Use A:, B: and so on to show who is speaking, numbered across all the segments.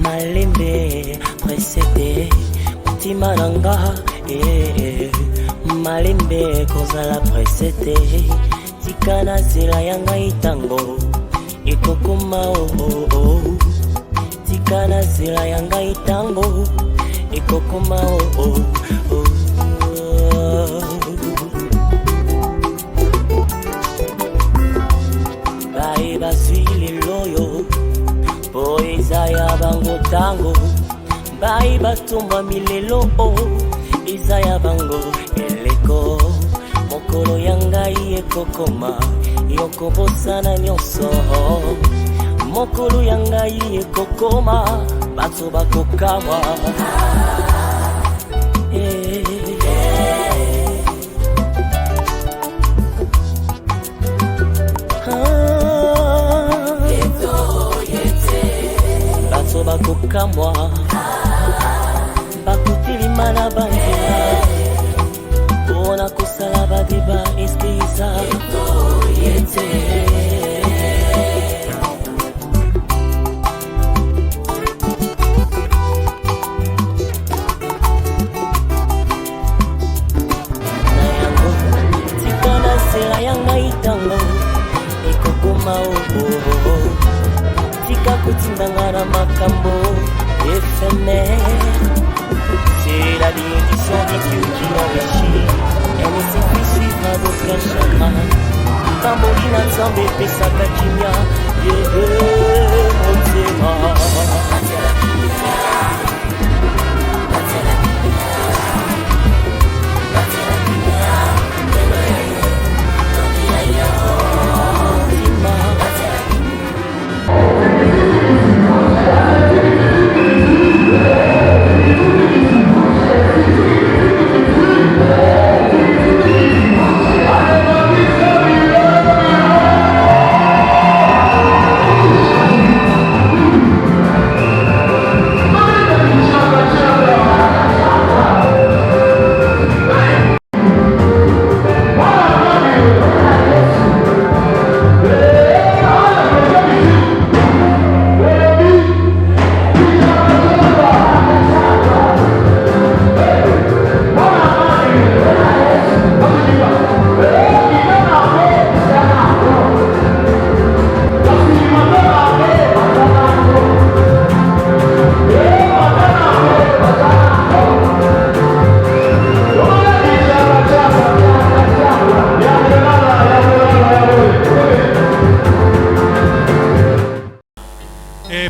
A: malembe précédé timaranga malembe kozala précédé tikana zela yanga itango ekokoma tikana zela yanga itango ekokoma Bai basili loyo Poeza ya bango tango Bai batumba milelo Iza ya bango eleko Mokolo yangai ekokoma Yokobosana nyonso Mokolo yangai ekokoma Bato bakokawa bakokamwa bakotilima na banzela mpona kosala badeba espesa yete na yango tikana zela yanga itango ekokoma Kutindangana makambo éphémère. C'est la bénédiction de Dieu qui enrichit. Elle ne sait plus suivre d'autres chagrins. Tambourine ensemble pesaka kimia. Motema.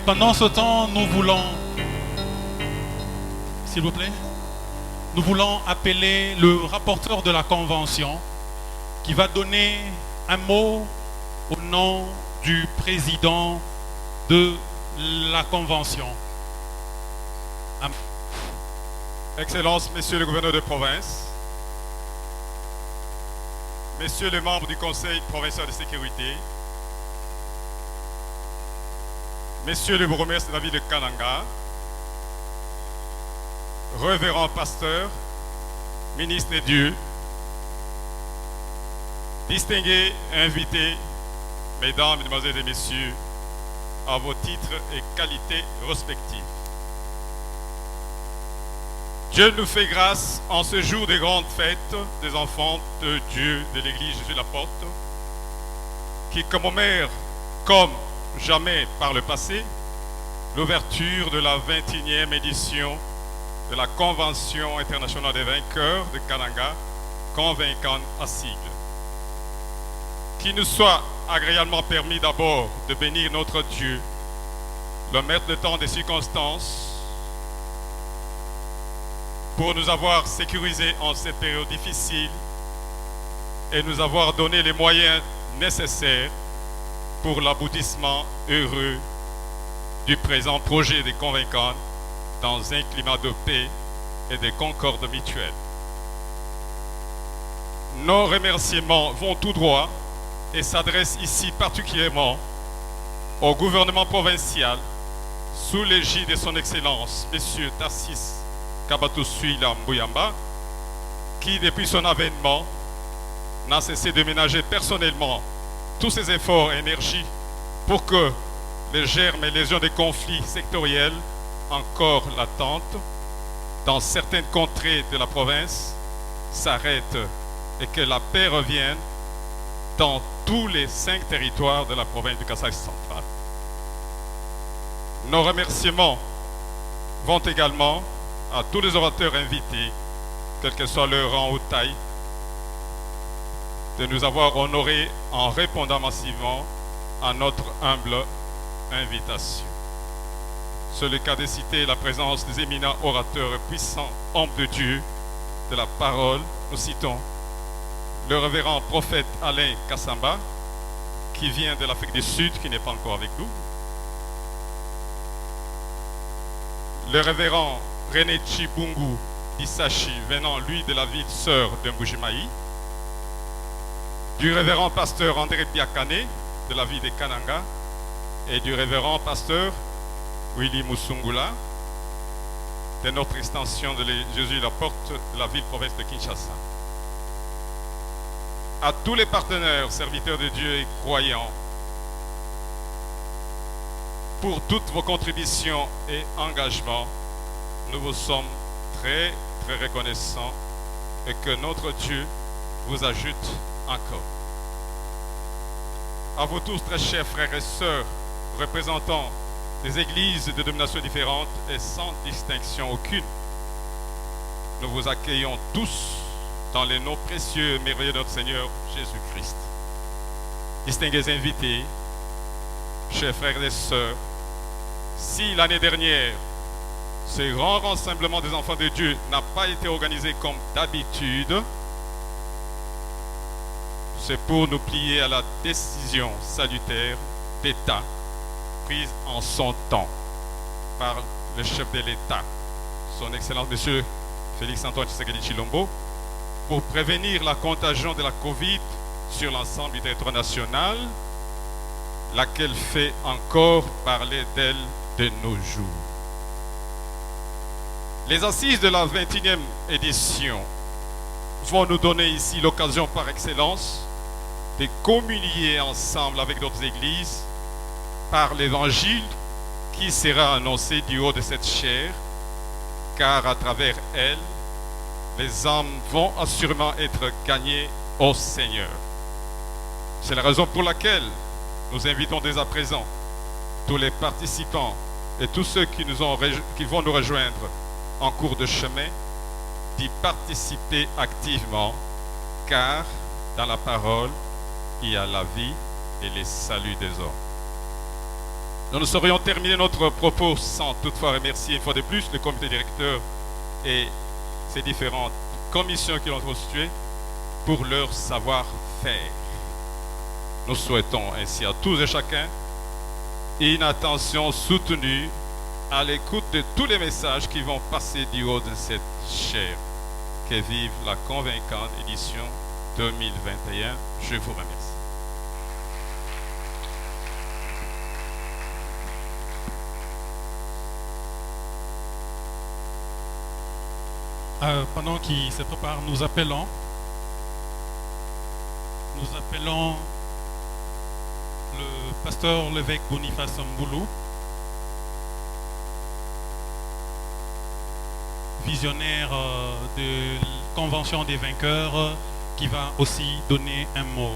B: Pendant ce temps, nous voulons, s'il vous plaît, nous voulons appeler le rapporteur de la convention qui va donner un mot au nom du président de la convention.
C: Excellences, Messieurs le gouverneur de province, Messieurs les membres du Conseil provincial de sécurité, Messieurs le bourgmestre de la ville de Kananga, révérends pasteurs, ministres de Dieu, distingués invités, mesdames, mesdemoiselles et messieurs, à vos titres et qualités respectifs. Dieu nous fait grâce en ce jour de grande fête des enfants de Dieu de l'Église Jésus la Porte, qui commémore comme jamais par le passé l'ouverture de la 21e édition de la Convention internationale des vainqueurs de Kananga, Convaincant à sigle. Qu'il nous soit agréablement permis d'abord de bénir notre Dieu, le maître de temps des circonstances, pour nous avoir sécurisés en cette période difficile et nous avoir donné les moyens nécessaires pour l'aboutissement heureux du présent projet des convaincants dans un climat de paix et de concorde mutuelle. Nos remerciements vont tout droit et s'adressent ici particulièrement au gouvernement provincial sous l'égide de son Excellence, M. Tarsis Kabatousuila Mbouyamba, qui depuis son avènement n'a cessé de ménager personnellement tous ses efforts et énergies pour que les germes et lésions des conflits sectoriels encore latentes dans certaines contrées de la province s'arrêtent et que la paix revienne dans tous les 5 territoires de la province du Kasaï central. Nos remerciements vont également à tous les orateurs invités, quel que soit leur rang ou taille, de nous avoir honorés en répondant massivement à notre humble invitation. C'est le cas de citer la présence des éminents orateurs puissants, hommes de Dieu, de la parole. Nous citons le révérend prophète Alain Kassamba, qui vient de l'Afrique du Sud, qui n'est pas encore avec nous. Le révérend René Chibungu Disachi, venant lui de la ville sœur de Mbujimaï. Du révérend pasteur André Biakane, de la ville de Kananga. Et du révérend pasteur Willy Musungula, de notre extension de Jésus la porte de la ville-province de Kinshasa. À tous les partenaires, serviteurs de Dieu et croyants, pour toutes vos contributions et engagements, nous vous sommes très, très reconnaissants et que notre Dieu vous ajoute encore. À vous tous, très chers frères et sœurs, représentants des églises de dénominations différentes et sans distinction aucune, nous vous accueillons tous dans les noms précieux et merveilleux de notre Seigneur Jésus-Christ. Distingués invités, chers frères et sœurs, si l'année dernière, ce grand rassemblement des enfants de Dieu n'a pas été organisé comme d'habitude, c'est pour nous plier à la décision salutaire d'État prise en son temps par le chef de l'État, son Excellence M. Félix-Antoine Tshisekedi Tshilombo, pour prévenir la contagion de la Covid sur l'ensemble du territoire national, laquelle fait encore parler d'elle de nos jours. Les assises de la 21e édition vont nous donner ici l'occasion par excellence de communier ensemble avec d'autres églises par l'évangile qui sera annoncé du haut de cette chaire, car à travers elle, les âmes vont assurément être gagnées au Seigneur. C'est la raison pour laquelle nous invitons dès à présent tous les participants et tous ceux qui vont nous rejoindre en cours de chemin d'y participer activement, car dans la parole, il y a la vie et les saluts des hommes. Nous ne saurions terminer notre propos sans toutefois remercier une fois de plus le comité directeur et ces différentes commissions qui l'ont constitué pour leur savoir-faire. Nous souhaitons ainsi à tous et chacun une attention soutenue à l'écoute de tous les messages qui vont passer du haut de cette chaire. Que vive la convaincante édition 2021. Je vous remercie.
B: Pendant qu'il se prépare, nous appelons le pasteur l'évêque Boniface Mboulou, visionnaire de la Convention des vainqueurs, qui va aussi donner un mot.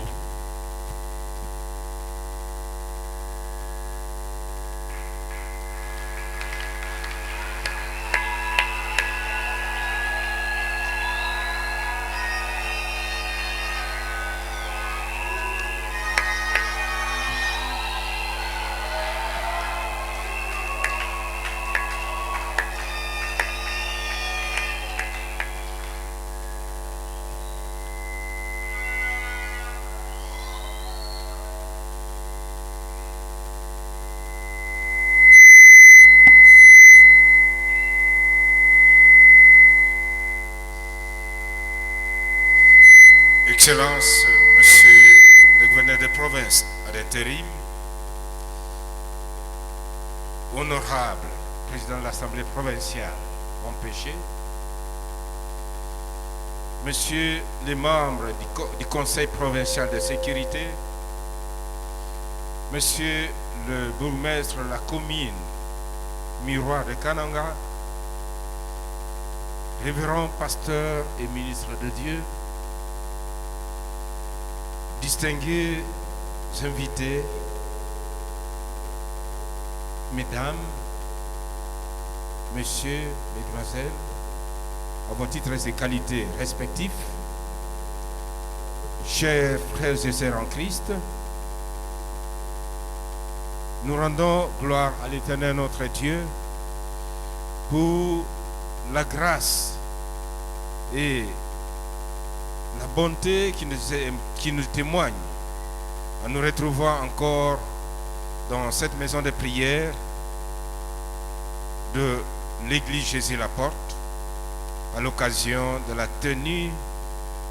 D: Excellence, Monsieur le gouverneur de province à l'intérim, honorable président de l'Assemblée provinciale empêché, Monsieur les membres du Conseil provincial de sécurité, Monsieur le bourgmestre de la commune Miroir de Kananga, révérend pasteur et ministre de Dieu, distingués invités, mesdames, messieurs, mesdemoiselles, à vos titres et qualités respectifs, chers frères et sœurs en Christ, nous rendons gloire à l'Éternel notre Dieu pour la grâce et la bonté qui nous témoigne en nous retrouvant encore dans cette maison de prière de l'église Jésus-la-Porte à l'occasion de la tenue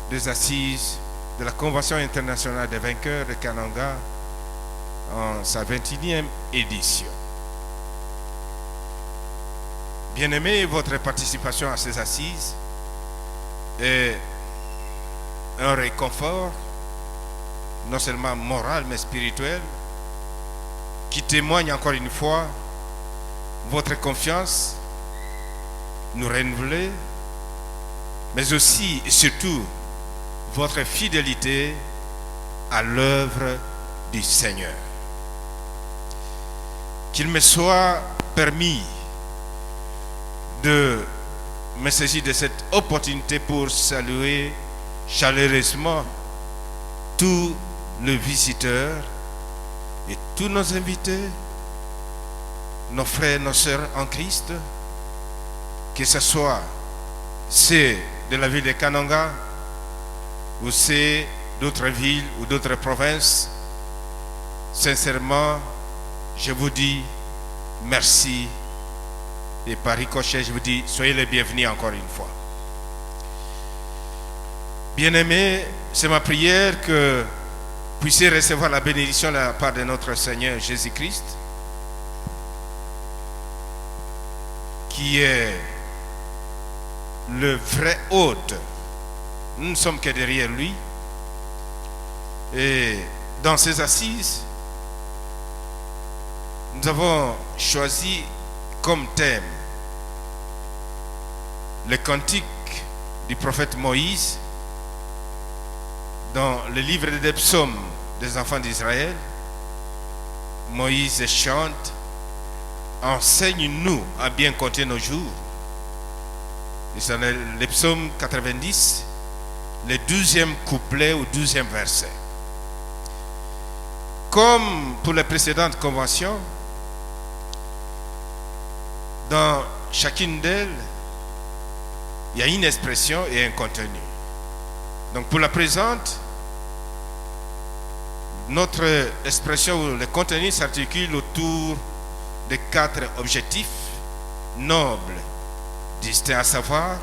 D: des assises de la Convention internationale des vainqueurs de Kananga en sa 21e édition. Bien-aimés, votre participation à ces assises est un réconfort, non seulement moral mais spirituel, qui témoigne encore une fois votre confiance nous renouveler, mais aussi et surtout votre fidélité à l'œuvre du Seigneur. Qu'il me soit permis de me saisir de cette opportunité pour saluer chaleureusement tous les visiteurs et tous nos invités, nos frères, nos sœurs en Christ, que ce soit ceux de la ville de Kananga ou ceux d'autres villes ou d'autres provinces. Sincèrement, je vous dis merci et par ricochet, je vous dis soyez les bienvenus encore une fois. Bien-aimés, c'est ma prière que vous puissiez recevoir la bénédiction de la part de notre Seigneur Jésus-Christ, qui est le vrai hôte. Nous ne sommes que derrière lui. Et dans ces assises, nous avons choisi comme thème le cantique du prophète Moïse dans le livre des psaumes des enfants d'Israël. Moïse chante: enseigne-nous à bien compter nos jours. Et c'est le psaume 90, le 12e couplet ou 12e verset. Comme pour les précédentes conventions, dans chacune d'elles, il y a une expression et un contenu. Donc pour la présente, notre expression ou le contenu s'articule autour de 4 objectifs nobles, distincts, à savoir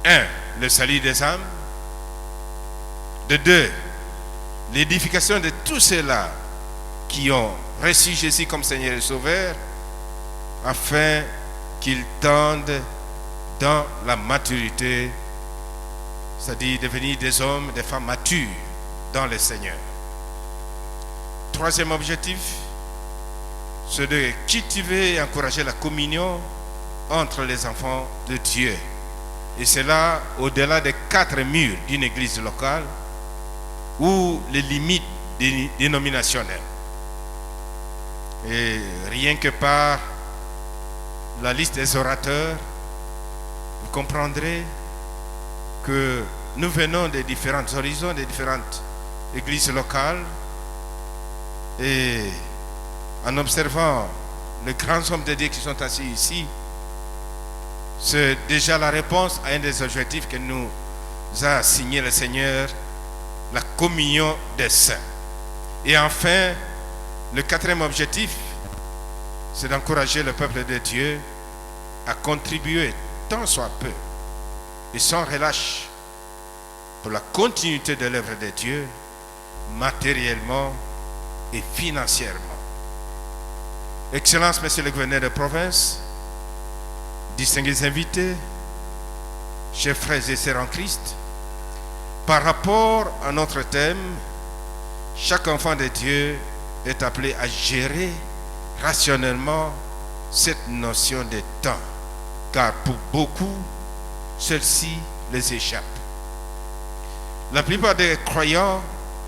D: 1. Le salut des âmes. De 2. L'édification de tous ceux-là qui ont reçu Jésus comme Seigneur et Sauveur, afin qu'ils tendent dans la maturité, c'est-à-dire devenir des hommes, des femmes matures dans le Seigneur. 3e objectif, c'est de cultiver et encourager la communion entre les enfants de Dieu. Et cela au-delà des 4 murs d'une église locale ou les limites dénominationnelles. Et rien que par la liste des orateurs, vous comprendrez que nous venons des différents horizons, des différentes églises locales, et en observant les grands hommes de Dieu qui sont assis ici, c'est déjà la réponse à un des objectifs que nous a assigné le Seigneur, la communion des saints. Et enfin, le 4e objectif, c'est d'encourager le peuple de Dieu à contribuer tant soit peu et sans relâche pour la continuité de l'œuvre de Dieu, matériellement et financièrement. Excellences, Monsieur le gouverneur de province, distingués invités, chers frères et sœurs en Christ, par rapport à notre thème, chaque enfant de Dieu est appelé à gérer rationnellement cette notion de temps, car pour beaucoup, celle-ci les échappe. La plupart des croyants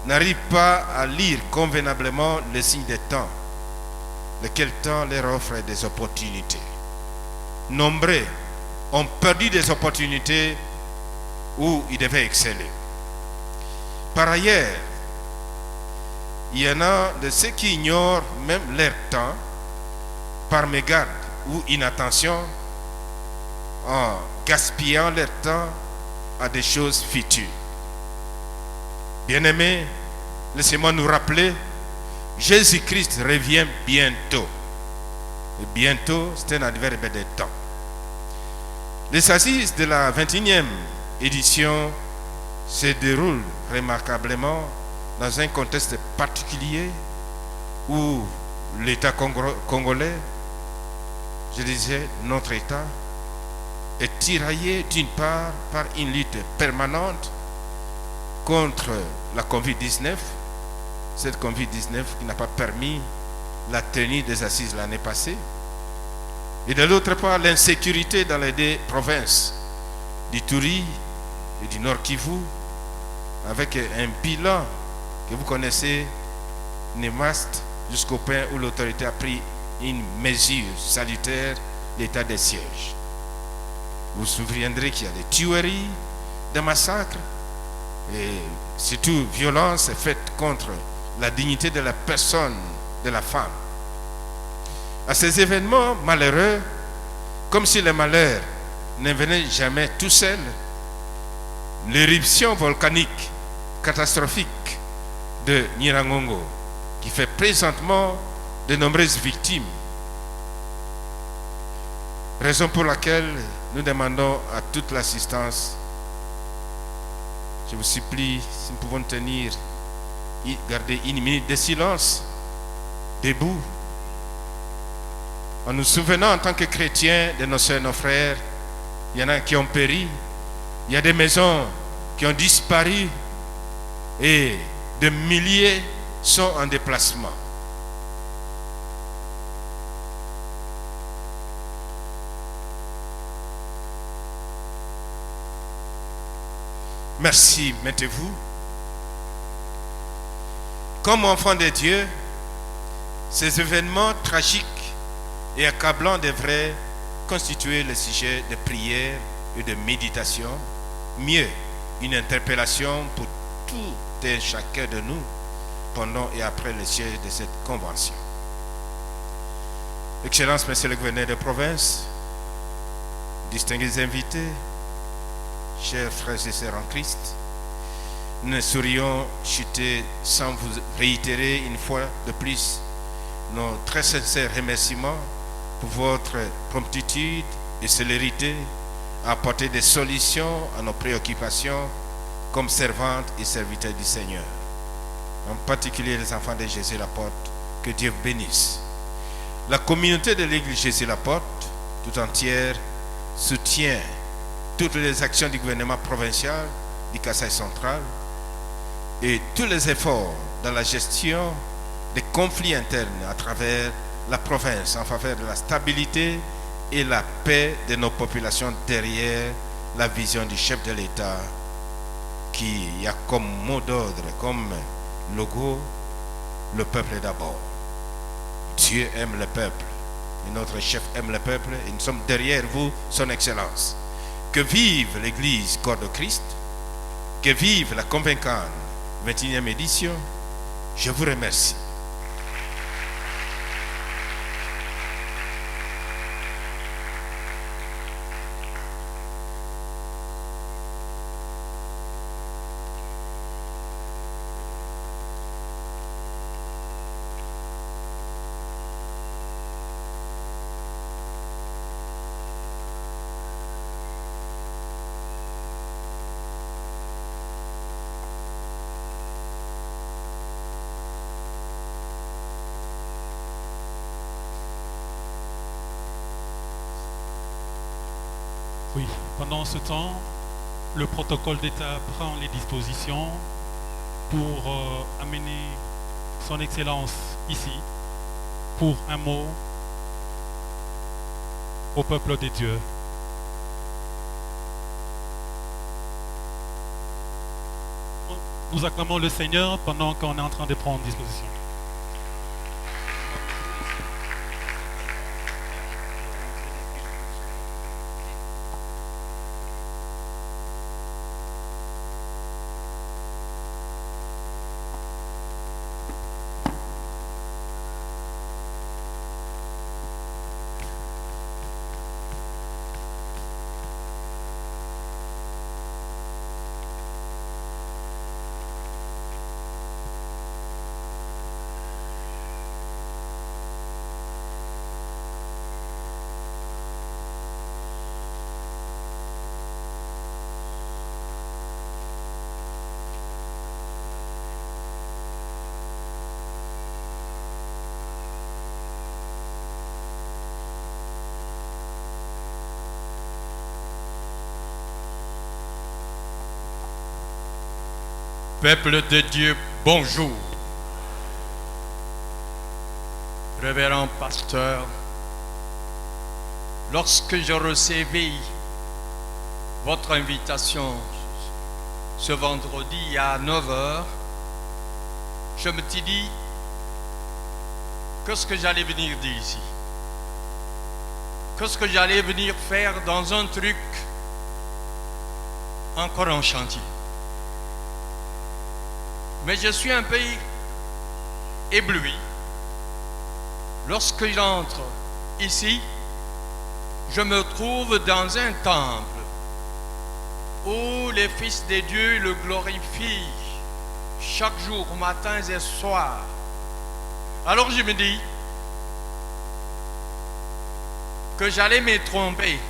D: n'arrivent pas à lire convenablement les signes des temps, lequel temps leur offre des opportunités. Nombreux ont perdu des opportunités où ils devaient exceller. Par ailleurs, il y en a de ceux qui ignorent même leur temps par mégarde ou inattention en gaspillant leur temps à des choses futures. Bien-aimés, laissez-moi nous rappeler, Jésus-Christ revient bientôt. Et bientôt, c'est un adverbe de temps. Les assises de la 21e édition se déroulent remarquablement dans un contexte particulier où l'État congolais, je disais notre État, est tiraillé d'une part par une lutte permanente contre la Covid-19, cette Covid-19 qui n'a pas permis la tenue des assises l'année passée, et de l'autre part l'insécurité dans les deux provinces d'Ituri et du Nord Kivu, avec un bilan que vous connaissez néfaste jusqu'au point où l'autorité a pris une mesure salutaire, l'état de siège. Vous vous souviendrez qu'il y a des tueries, des massacres, et surtout violence faite contre la dignité de la personne, de la femme. À ces événements malheureux, comme si le malheur ne venait jamais tout seul, l'éruption volcanique catastrophique de Nyiragongo, qui fait présentement de nombreuses victimes, raison pour laquelle nous demandons à toute l'assistance, je vous supplie, si nous pouvons garder une minute de silence, debout, en nous souvenant en tant que chrétiens de nos soeurs, nos frères. Il y en a qui ont péri, il y a des maisons qui ont disparu et des milliers sont en déplacement. Merci, mettez-vous. Comme enfants de Dieu, ces événements tragiques et accablants devraient constituer le sujet de prière et de méditation, mieux, une interpellation pour tout et chacun de nous pendant et après le siège de cette convention. Excellence, Monsieur le gouverneur de province, distingués invités, chers frères et sœurs en Christ, nous ne saurions chuter sans vous réitérer une fois de plus nos très sincères remerciements pour votre promptitude et célérité à apporter des solutions à nos préoccupations comme servantes et serviteurs du Seigneur. En particulier les enfants de Jésus l'apôtre, que Dieu bénisse. La communauté de l'Église Jésus l'apôtre tout entière soutient toutes les actions du gouvernement provincial du Kasaï central et tous les efforts dans la gestion des conflits internes à travers la province en faveur de la stabilité et la paix de nos populations derrière la vision du chef de l'État qui a comme mot d'ordre, comme logo, le peuple d'abord. Dieu aime le peuple et notre chef aime le peuple et nous sommes derrière vous, son excellence. Que vive l'Église corps de Christ, que vive la convaincante 21e édition. Je vous remercie.
B: Oui, pendant ce temps, le protocole d'État prend les dispositions pour amener son Excellence ici pour un mot au peuple de Dieu. Nous acclamons le Seigneur pendant qu'on est en train de prendre disposition.
E: Peuple de Dieu, bonjour. Révérend pasteur, lorsque je recevais votre invitation ce vendredi à 9h, je me suis dit, qu'est-ce que j'allais venir dire ici? Qu'est-ce que j'allais venir faire dans un truc encore en chantier? Mais je suis un peu ébloui. Lorsque j'entre ici, je me trouve dans un temple où les fils de Dieu le glorifient chaque jour, matin et soir. Alors je me dis que j'allais me tromper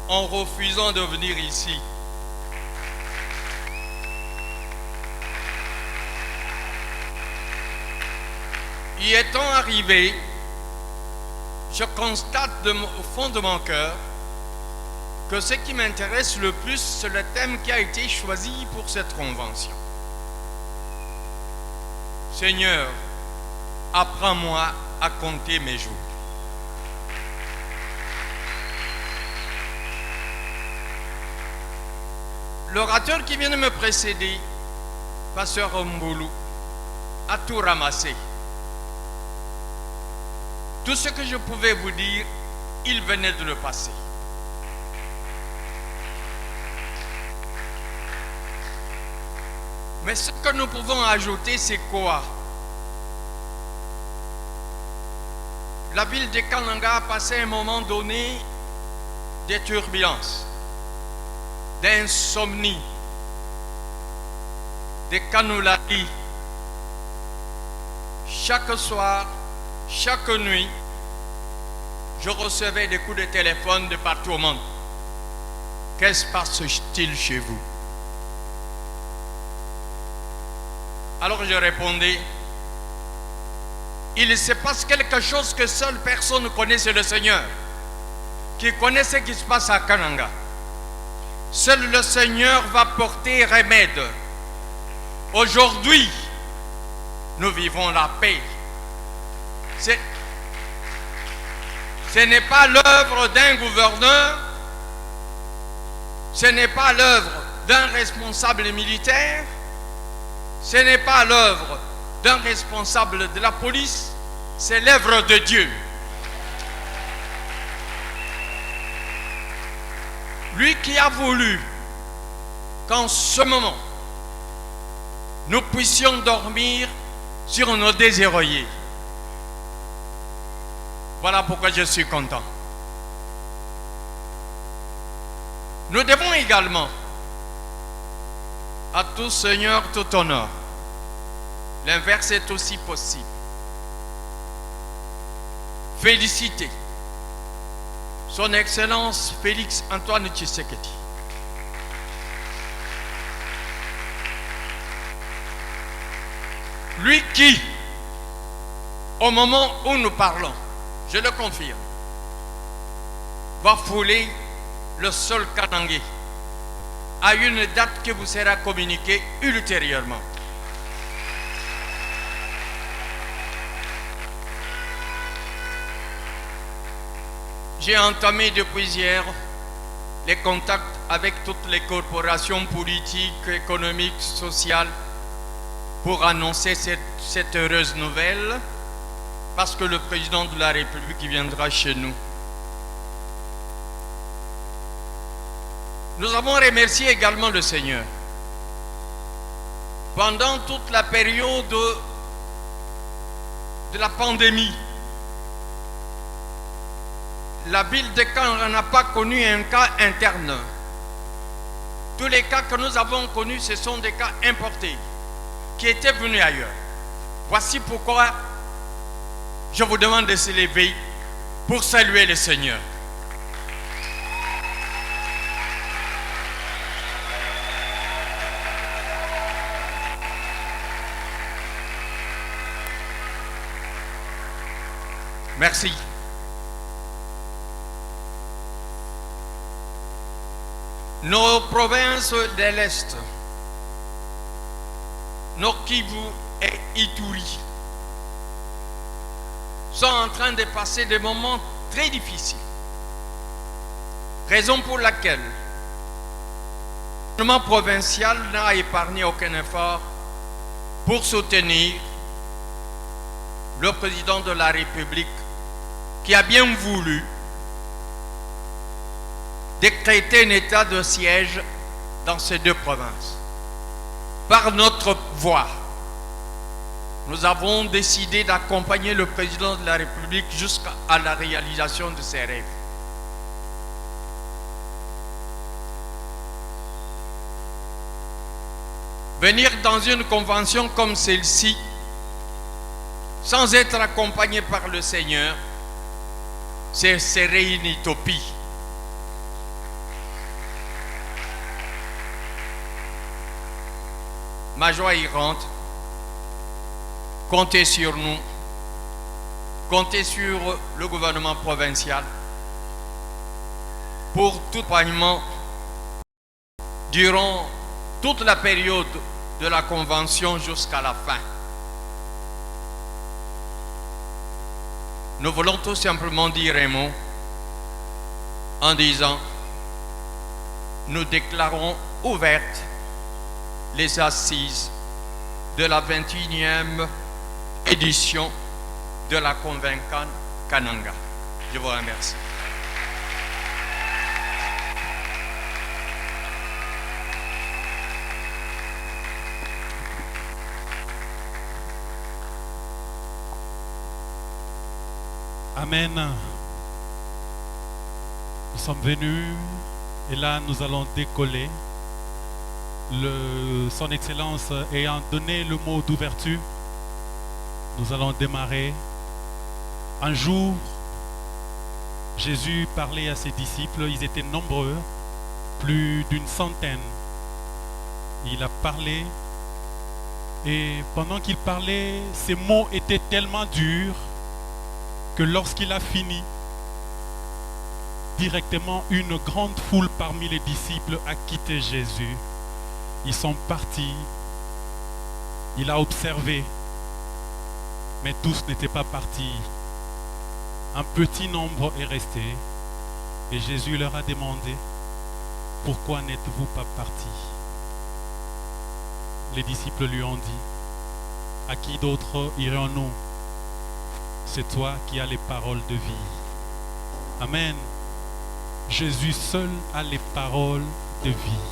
E: en refusant de venir ici. Y étant arrivé, je constate au fond de mon cœur que ce qui m'intéresse le plus, c'est le thème qui a été choisi pour cette convention. Seigneur, apprends-moi à compter mes jours. L'orateur qui vient de me précéder, Pasteur Mboulou, a tout ramassé. Tout ce que je pouvais vous dire, il venait de le passer. Mais ce que nous pouvons ajouter, c'est quoi? La ville de Kananga a passé à un moment donné des turbulences, d'insomnie, des canularies. Chaque soir, chaque nuit, je recevais des coups de téléphone de partout au monde. Qu'est-ce qui se passe-t-il chez vous? Alors je répondais, il se passe quelque chose que seule personne connaît, c'est le Seigneur, qui connaît ce qui se passe à Kananga. Seul le Seigneur va porter remède. Aujourd'hui, nous vivons la paix. Ce n'est pas l'œuvre d'un gouverneur, ce n'est pas l'œuvre d'un responsable militaire, ce n'est pas l'œuvre d'un responsable de la police, c'est l'œuvre de Dieu. Lui qui a voulu qu'en ce moment, nous puissions dormir sur nos désoreillers. Voilà pourquoi je suis content. Nous devons également à tout Seigneur tout honneur. L'inverse est aussi possible. Féliciter Son Excellence Félix Antoine Tshisekedi. Lui qui, au moment où nous parlons, je le confirme, va fouler le sol kanangais à une date qui vous sera communiquée ultérieurement. J'ai entamé depuis hier les contacts avec toutes les corporations politiques, économiques, sociales pour annoncer cette heureuse nouvelle parce que le président de la République viendra chez nous. Nous avons remercié également le Seigneur. Pendant toute la période de la pandémie, la ville de Caen n'a pas connu un cas interne. Tous les cas que nous avons connus, ce sont des cas importés qui étaient venus ailleurs. Voici pourquoi je vous demande de se lever pour saluer le Seigneur. Merci. Nos provinces de l'Est, Nord Kivu et Ituri, sont en train de passer des moments très difficiles. Raison pour laquelle le gouvernement provincial n'a épargné aucun effort pour soutenir le président de la République qui a bien voulu décréter un état de siège dans ces deux provinces. Par notre voix, nous avons décidé d'accompagner le président de la République jusqu'à la réalisation de ses rêves. Venir dans une convention comme celle-ci, sans être accompagné par le Seigneur, ce serait une utopie. Ma joie y rentre. Comptez sur nous. Comptez sur le gouvernement provincial pour tout accompagnement durant toute la période de la convention jusqu'à la fin. Nous voulons tout simplement dire un mot en disant: nous déclarons ouvertes les assises de la 21e édition de la Convention Kananga. Je vous remercie.
B: Amen. Nous sommes venus et là nous allons décoller. Son Excellence ayant donné le mot d'ouverture, nous allons démarrer. Un jour, Jésus parlait à ses disciples, ils étaient nombreux, plus d'une centaine. Il a parlé et pendant qu'il parlait, ses mots étaient tellement durs que lorsqu'il a fini, directement une grande foule parmi les disciples a quitté Jésus. Ils sont partis, il a observé, mais tous n'étaient pas partis. Un petit nombre est resté et Jésus leur a demandé: pourquoi n'êtes-vous pas partis? Les disciples lui ont dit: à qui d'autre irions-nous? C'est toi qui as les paroles de vie. Amen. Jésus seul a les paroles de vie.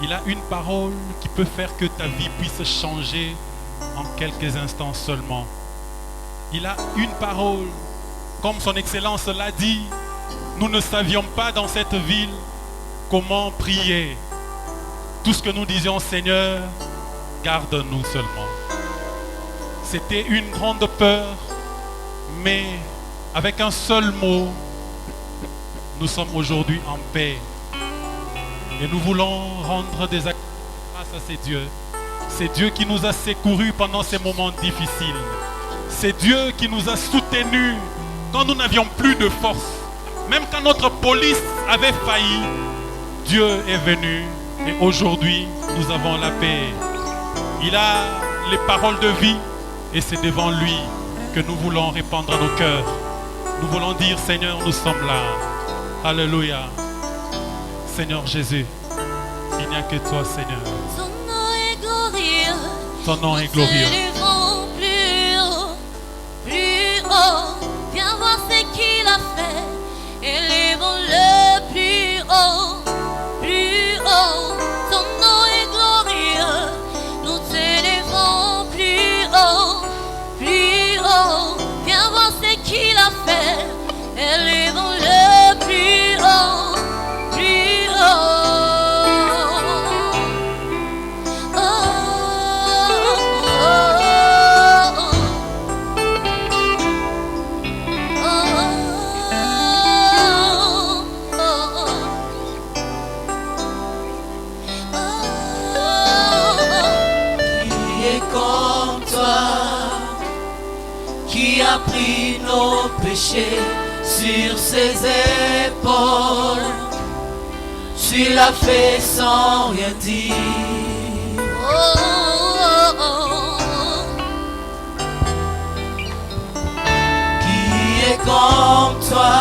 B: Il a une parole qui peut faire que ta vie puisse changer en quelques instants seulement. Il a une parole, comme son Excellence l'a dit, nous ne savions pas dans cette ville comment prier. Tout ce que nous disions: Seigneur, garde-nous seulement. C'était une grande peur, mais avec un seul mot, nous sommes aujourd'hui en paix. Et nous voulons rendre des actes grâce à ces dieux. C'est Dieu qui nous a secourus pendant ces moments difficiles. C'est Dieu qui nous a soutenus quand nous n'avions plus de force. Même quand notre police avait failli, Dieu est venu et aujourd'hui nous avons la paix. Il a les paroles de vie et c'est devant lui que nous voulons répandre nos cœurs. Nous voulons dire, Seigneur, nous sommes là. Alléluia. Seigneur Jésus, il n'y a que toi, Seigneur.
A: Ton nom est glorieux.
B: Ton nom est glorieux.
A: Élevons plus haut, plus haut. Viens voir ce qu'il a fait. Élevons-le plus haut, plus haut. Ton nom est glorieux. Nous t'élevons plus haut, plus haut. Viens voir ce qu'il a fait. Élevons-le plus haut, plus haut.
F: Qui a pris nos péchés sur ses épaules. Tu l'as fait sans rien dire. Qui est comme toi,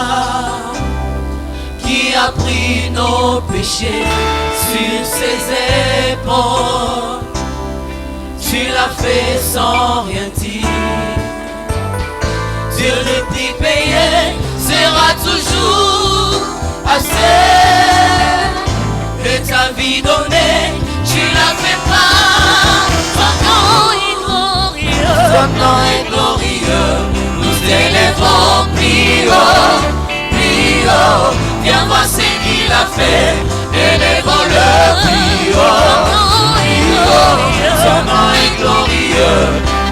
F: qui a pris nos péchés sur ses épaules. Tu l'as fait sans rien dire. Dieu le prix payé sera toujours assez. Et ta vie donnée, tu la fais pas. Ton nom est glorieux. Ton nom est glorieux. Nous t'élevons plus haut, plus haut. Viens voir ce qu'il a fait. Élevons-le plus haut, plus haut. Ton nom est glorieux.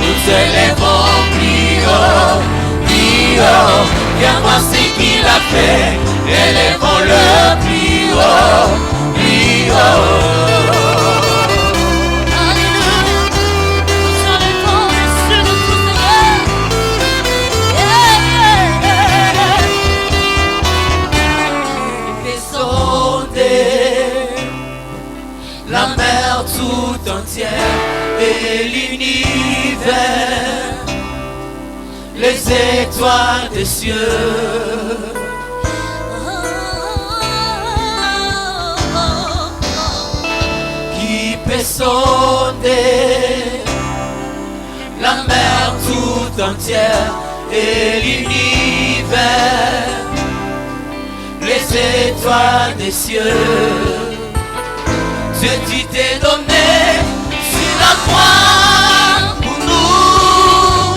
F: Nous t'élevons plus haut. Viens voir ce qu'il a fait. Élevons-le plus haut, plus haut.
A: Alléluia. Nous t'élevons au-dessus de tout Seigneur.
F: Fais sonder la mer tout entière et l'univers, les étoiles des cieux. Qui peut sonder la mer tout entière et l'univers, les étoiles des cieux. Dieu tu t'es donné sur la croix pour nous.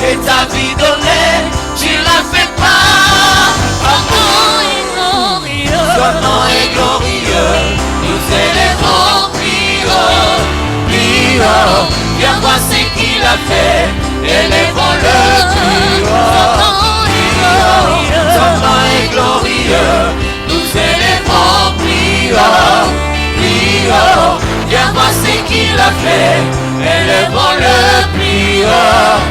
F: Et ta vie donnée, tu la fais pas. Ton nom est glorieux. Ton nom est glorieux. Nous élevons plus haut, plus haut. Viens voir ce qu'il a fait. Élevons-le plus haut, plus haut. Ton nom est glorieux. Nous élevons plus haut, plus haut. Viens voir ce qu'il a fait. Élevons-le plus haut.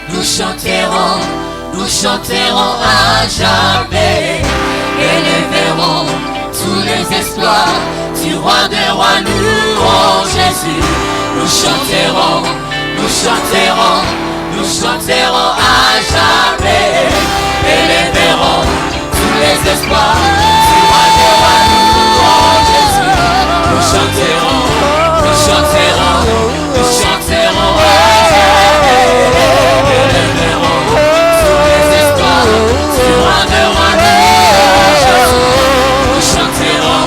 F: Nous chanterons, nous chanterons à jamais. Élèverons tous les exploits du roi des rois, louons Jésus. Nous chanterons, nous chanterons, nous chanterons à jamais. Élèverons tous les exploits du roi des rois, louons Jésus. Nous chanterons, nous chanterons, nous chanterons à jamais. Élèverons tous les exploits du roi des rois, louons Jésus. Nous chanterons,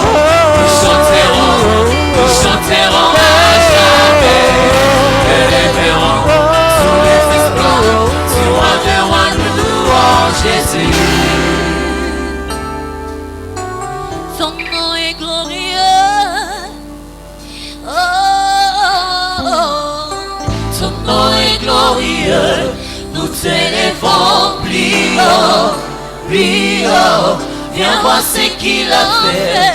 F: nous chanterons, nous chanterons à jamais. Élèverons tous les exploits du roi des rois, louons Jésus.
A: Son nom est glorieux. Oh, oh, oh.
F: Ton nom est glorieux. Nous t'élevons plus haut, plus haut. Viens voir ce qu'il a fait.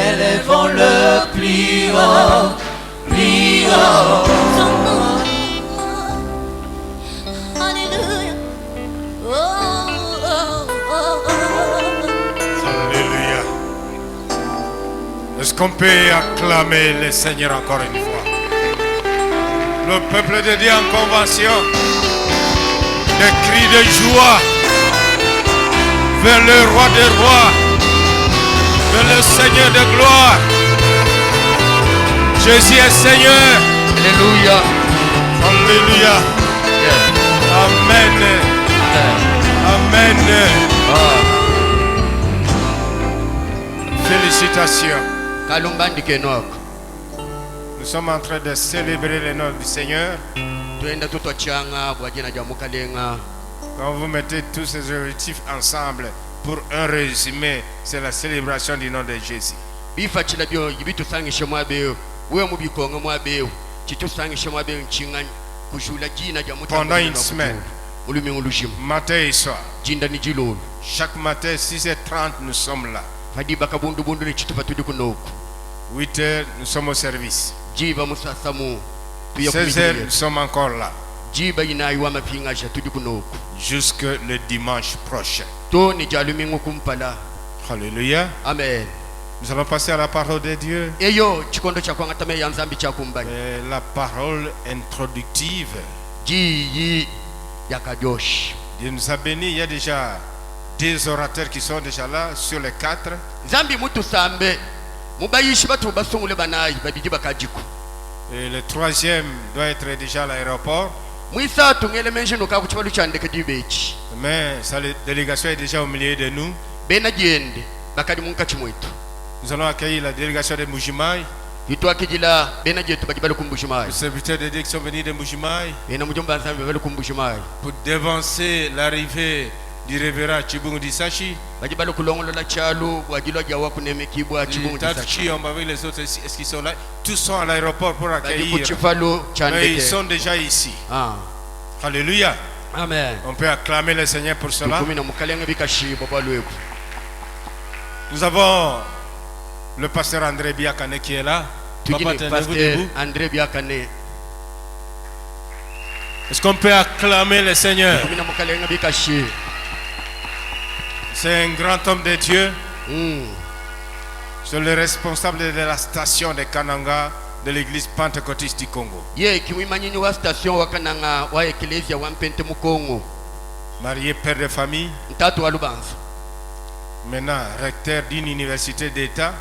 F: Élevons-le plus haut, plus
D: qu'on peut acclamer le Seigneur encore une fois? Le peuple de Dieu en convention, des cris de joie vers le roi des rois, vers le Seigneur de gloire. Jésus est Seigneur.
E: Alléluia.
D: Alléluia. Amen. Amen. Félicitations.
E: Kalumbandike nok.
D: Nous sommes en train de célébrer le nom du Seigneur.
E: Twenda tutochanga bwajina ja mukalenga.
D: Quand vous mettez tous ces objectifs ensemble pour un résumé, c'est la célébration du nom de Jésus.
E: Bifa chila byo yibitusangishe mwabe. Wewe mubikonga mwabe. Chitusangishe mwabe nchingani. Kushula jina ja muta.
D: Pendant une semaine, matin et soir,
E: jinda ni jilolo.
D: chaque matin 6h30 nous sommes là.
E: Fadiba kabundu bundu ni chitupa tuduku noku.
D: 8h nous sommes au service.
E: Jiba musasamu.
D: 16h nous sommes encore là.
E: Jiba inaiwa mapingasha tuduku noku.
D: Jusque le dimanche prochain.
E: To ni jalumingu kumpala.
D: Alléluia.
E: Amen.
D: Nous allons passer à la parole de Dieu.
E: Eyo chikondo cha kwanga tame ya nzambi cha kumbani.
D: La parole introductive.
E: Ji yakajosh.
D: Dieu nous a bénis. Il y a déjà 2 orateurs qui sont déjà là sur les 4.
E: Nzambi mutu sambe. Mubayishi batu basungule banayi babiji bakajiku.
D: Et le 3e doit être déjà à l'aéroport.
E: Mwisa tungele menje no kaku chibalu chandeke dibechi.
D: Mais sa délégation est déjà au milieu de nous.
E: Bena jende bakadi munka chimwetu.
D: Nous allons accueillir la délégation de Mujimai.
E: Yitwa kijila bena jetu bakibalu kumbushimai.
D: Les serviteurs de Dieu qui sont venus de Mujimai.
E: Bena mujomba nzambi bakibalu kumbushimai.
D: Pour devancer l'arrivée du révérend Chibungu Disachi.
E: Bakibalu kulongolo la chalo wajilo jawa kuneme kibwa Chibungu Disachi.
D: On va avec les autres ici. Est-ce qu'ils sont là? Tous sont à l'aéroport pour accueillir.
E: Mais
D: ils sont déjà ici.
E: Ah.
D: Alléluia.
E: Amen.
D: On peut acclamer le Seigneur pour cela. Nous avons le pasteur André Biakane qui est là. Papa, tenez-vous debout.
E: André Biakane.
D: Est-ce qu'on peut acclamer le Seigneur? C'est un grand homme de Dieu. C'est le responsable de la station de Kananga de l'église pentecôtiste du Congo. Marié, père de famille. Maintenant recteur d'une université d'État.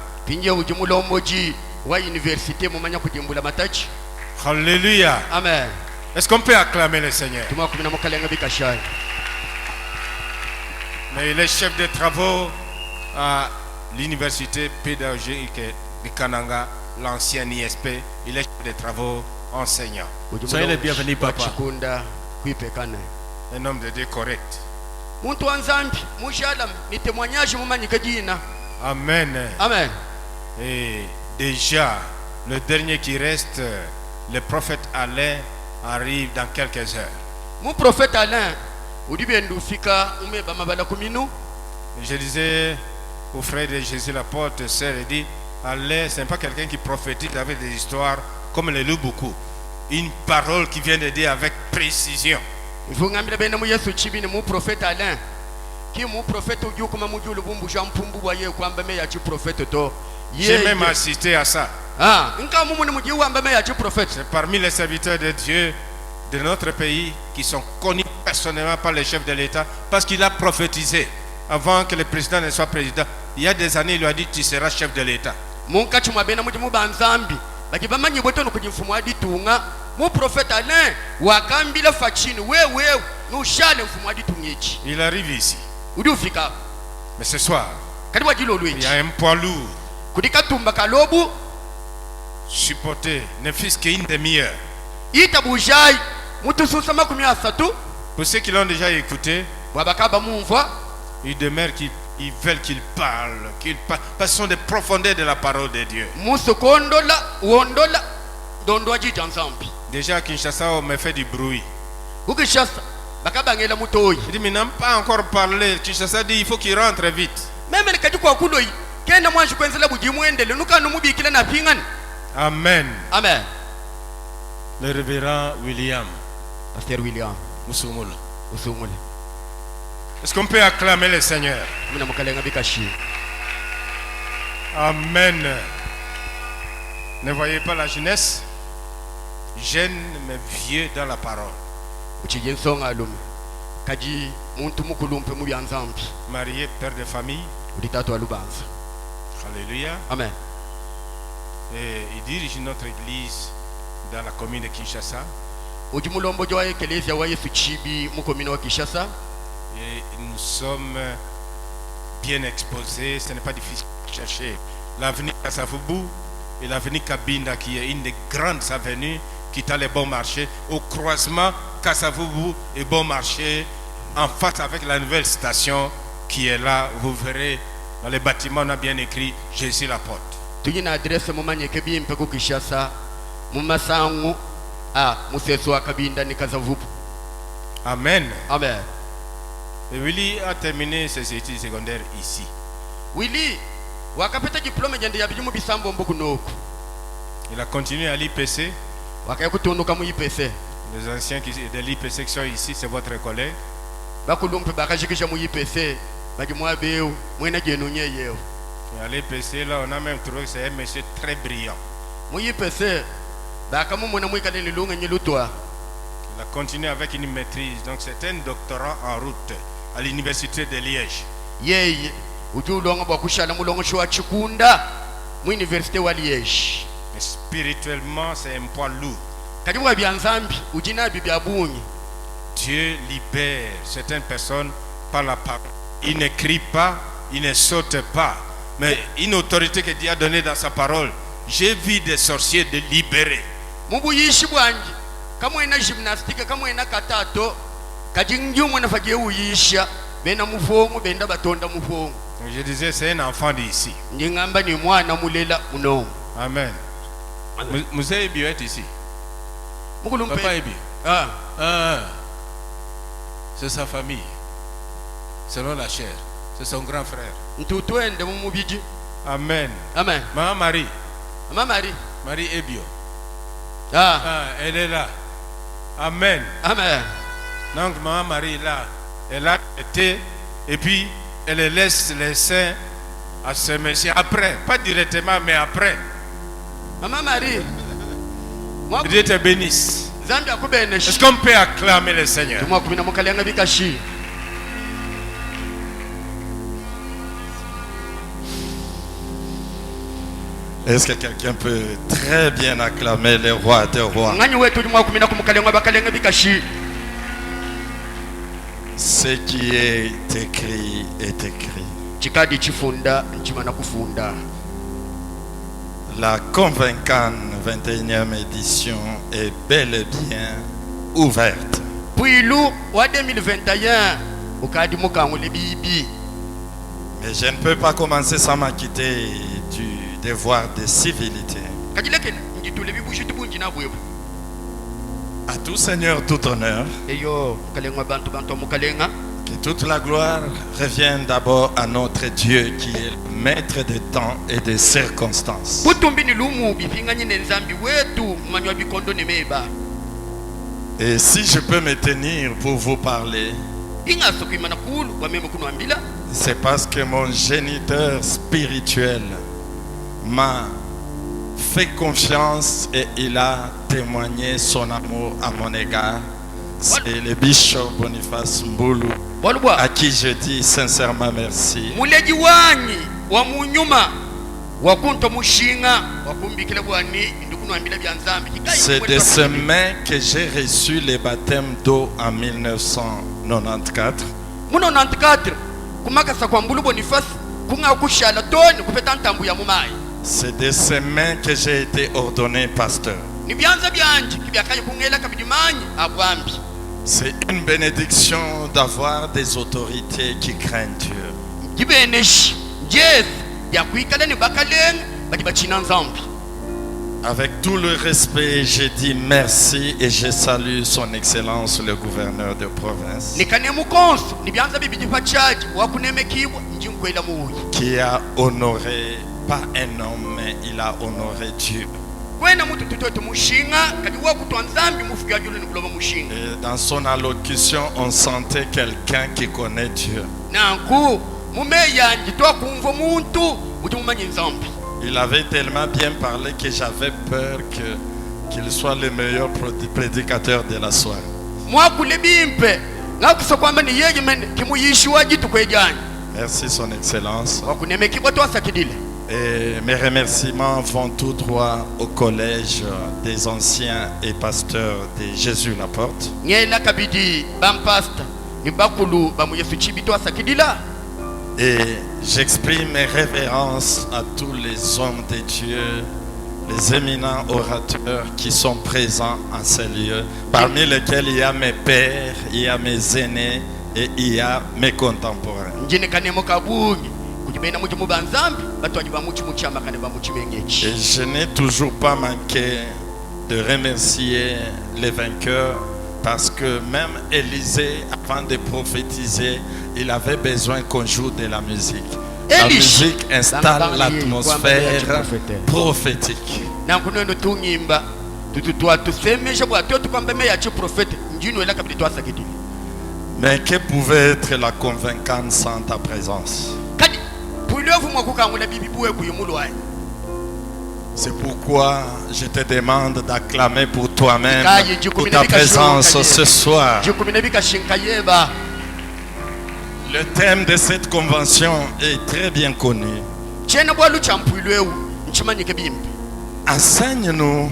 D: Alléluia.
E: Amen.
D: Est-ce qu'on peut acclamer le Seigneur? Mais il est chef de travaux à l'université pédagogique de Kananga, l'ancien ISP. Il est chef de travaux enseignant. Soyez le bienvenu, papa. Un homme de Dieu correct. Amen.
E: Amen.
D: Et déjà, le dernier qui reste, le prophète Alain, arrive dans quelques heures.
E: Mon prophète Alain,
D: je disais au frère de Jésus l'apôtre, sœur, il dit, Alain, ce n'est pas quelqu'un qui prophétise avec des histoires comme les lit beaucoup. Une parole qui vient de dire avec précision.
E: Mon prophète Alain, qui mon prophète
D: J'ai même assisté à ça.
E: C'est
D: parmi les serviteurs de Dieu de notre pays qui sont connus personnellement par le chef de l'État parce qu'il a prophétisé avant que le président ne soit président. Il y a des années, il lui a dit tu seras chef de l'État. Mon
E: prophète Alain,
D: il arrive ici. Mais ce soir, il y a un poids lourd supporté ne fût-ce qu'une demi-heure. Pour ceux qui l'ont déjà écouté, ils demeurent qu'ils veulent qu'il parle, parce que ce sont des profondeurs de la parole de Dieu. Déjà à Kinshasa, on me fait du bruit. Il dit, mais n'ont pas encore parlé. Kinshasa dit, il faut qu'il rentre vite. Amen.
E: Amen.
D: Le révérend William.
E: Pasteur William.
D: Musumula. Est-ce qu'on peut acclamer le Seigneur? Amen. Ne voyez pas la jeunesse, jeune mais vieux dans la parole.
G: Uchije nsonga lume. Kaji muntu mukulumpe mu byanzambi.
D: Marié, père de famille.
G: Ulitatu alubanza.
D: Alléluia.
G: Amen.
D: Et il dirige notre église dans la commune de Kinshasa.
G: Ujimulombo jwa ekelezia wa Yesu Chibi mu commune wa Kinshasa.
D: Et nous sommes bien exposés. Ce n'est pas difficile de chercher l'avenue Kasavubu et l'avenue Kabinda qui est une des grandes avenues qui a les bons marchés. Au croisement Kasavubu et Bon Marché, en face avec la nouvelle station qui est là, vous verrez dans les bâtiments on a bien écrit Jésus la porte.
G: Tuyina adresse mu manyeke bimpe ku Kinshasa mu masangu museso wa Kabinda ni Kasavubu.
D: Amen.
G: Amen.
D: Et Willy a terminé ses études secondaires ici.
G: Willy wakapata diplome jende ya bijumu bisambo mbokunoko.
D: Il a continué à l'IPC.
G: Wakaya kutunduka mu IPC.
D: Les anciens de l'IPC qui sont ici, c'est votre collègue.
G: Bakulumpe bakashikisha mu IPC bagimwa beu mwena jenunye yeo.
D: Et à l'IPC là, on a même trouvé que c'est un monsieur très brillant.
G: Mu IPC bakamumuna mwikale lilunga nyilutwa.
D: Il a continué avec une maîtrise, donc c'est un doctorat en route à l'université de Liège.
G: Yeye ujulonga bwakushala mulongo shwa chikunda mu université wa Liège.
D: Mais spirituellement, c'est un poids lourd.
G: Kadibwa byanzambi ujina bibya bunyi.
D: Dieu libère certaines personnes par la parole. Il ne crie pas, il ne saute pas, mais une autorité que Dieu a donnée dans sa parole. J'ai vu des sorciers de libérer.
G: Mubuyishi bwanji kamwe na gymnastique kamwe na katato kajinju mwana fagiye uyisha bena mufongo benda batonda mufongo.
D: Donc je disais, c'est un enfant d'ici.
G: Ngingamba ni mwana mulela muno.
D: Amen. Moussa Ebi est ici.
G: Mukulumpe.
H: Papa Ebi.
G: Ah.
H: C'est sa famille. Selon la chair. C'est son grand frère.
G: Ntutwende mu mubiji.
D: Amen.
G: Amen.
D: Maman Marie.
G: Mama Marie.
H: Marie Ebio.
D: Elle est là. Amen.
G: Amen.
D: Donc Maman Marie est là. Elle a été et puis elle laisse les saints à ce monsieur après. Pas directement mais après.
G: Mama Marie.
D: Que Dieu te bénisse.
G: Zambi akubene.
D: Est-ce qu'on peut acclamer le Seigneur?
G: Tumwa kubina mukalenga bikashi.
I: Est-ce que quelqu'un peut très bien acclamer les rois des rois?
G: Ngani wetu tumwa kubina kumukalenga bakalenga bikashi.
I: Ce qui est écrit est écrit.
G: Chikadi chifunda nchimana kufunda.
I: La convaincante 21e édition est bel et bien ouverte.
G: Puilu wa 2021 ukadi mukangule bibi.
I: Mais je ne peux pas commencer sans m'acquitter du devoir de civilité.
G: Kajileke njitule bibushi tubunji na bwebu.
I: À tout Seigneur, tout honneur.
G: Eyo kalengwa bantu mukalenga.
I: Que toute la gloire revienne d'abord à notre Dieu qui est le maître des temps et des circonstances.
G: Butumbi ni lumu bipinganye nenzambi wetu manywa bikondo nemeba.
I: Et si je peux me tenir pour vous parler,
G: Inga sokimana kulu kwa meme kuno ambila.
I: c'est parce que mon géniteur spirituel m'a fait confiance et il a témoigné son amour à mon égard. C'est le bishop Boniface Mbulu,
G: Walubwa
I: à qui je dis sincèrement merci.
G: muleji wanyi wa munyuma wakunto mushinga wakumbikile bwani ndikuno ambila byanzambi.
I: C'est de ces mains que j'ai reçu le baptême d'eau en 1994.
G: Muno 94 kumakasa kwa Mbulu Boniface kunga kushala toni kupeta ntambu ya mumai.
I: C'est de ces mains que j'ai été ordonné pasteur.
G: Ni byanza byanji kibyakaye kungela kabidimanyi abwambi.
I: C'est une bénédiction d'avoir des autorités qui craignent Dieu.
G: Kibeneshi Yes yakwikala ni bakalenga bati bachina nzambi.
I: Avec tout le respect, je dis merci et je salue son excellence le gouverneur de province
G: Nikane mukonso ni byanza bibidi pachaji wakunemekibwa njinkwela muyi.
I: qui a honoré pas un homme mais il a honoré Dieu.
G: Kwena mutu tutoto mushinga kati wakutwa nzambi mufukia julu ni kuloba mushinga.
I: Et dans son allocution, on sentait quelqu'un qui connaît Dieu.
G: Nanku mumeya njitwa kumvo muntu uti mumanyi nzambi.
I: Il avait tellement bien parlé que j'avais peur qu'il soit le meilleur prédicateur de la soirée.
G: mwakule bimpe ngakusa kwamba ni yeye kimuyishiwaji tukwejani
I: Merci Son Excellence.
G: wakunemekibwa twasakidile.
I: Et mes remerciements vont tout droit au collège des anciens et pasteurs de Jésus la Porte.
G: ngena kabidi bampasta ni bakulu bamuyesu chibi twasakidila.
I: Et j'exprime mes révérences à tous les hommes de Dieu, les éminents orateurs qui sont présents en ces lieux, parmi lesquels il y a mes pères, il y a mes aînés et il y a mes contemporains.
G: njine kanemo kabunyi kujibena muji mubanzambi batwaji bamuchi muchama kane bamuchi mengechi.
I: Et je n'ai toujours pas manqué de remercier les vainqueurs parce que même Élisée, avant de prophétiser, il avait besoin qu'on joue de la musique. La musique installe l'atmosphère prophétique.
G: nankunono tunyimba tututwa tusemesha bwa toto kwamba meya chi profete njino ela kabidi twasakidile.
I: Mais que pouvait être la convaincante sans ta présence?
G: Kadi puilevu mwakukangula bibi buwe kuyumulwa.
I: C'est pourquoi je te demande d'acclamer pour toi-même,
G: Kaye,
I: pour ta présence ce soir.
G: Jukuminebika shinkayeba.
I: Le thème de cette convention est très bien connu.
G: Chena bwalu champuilewu nchimanyike bimpe.
I: Enseigne-nous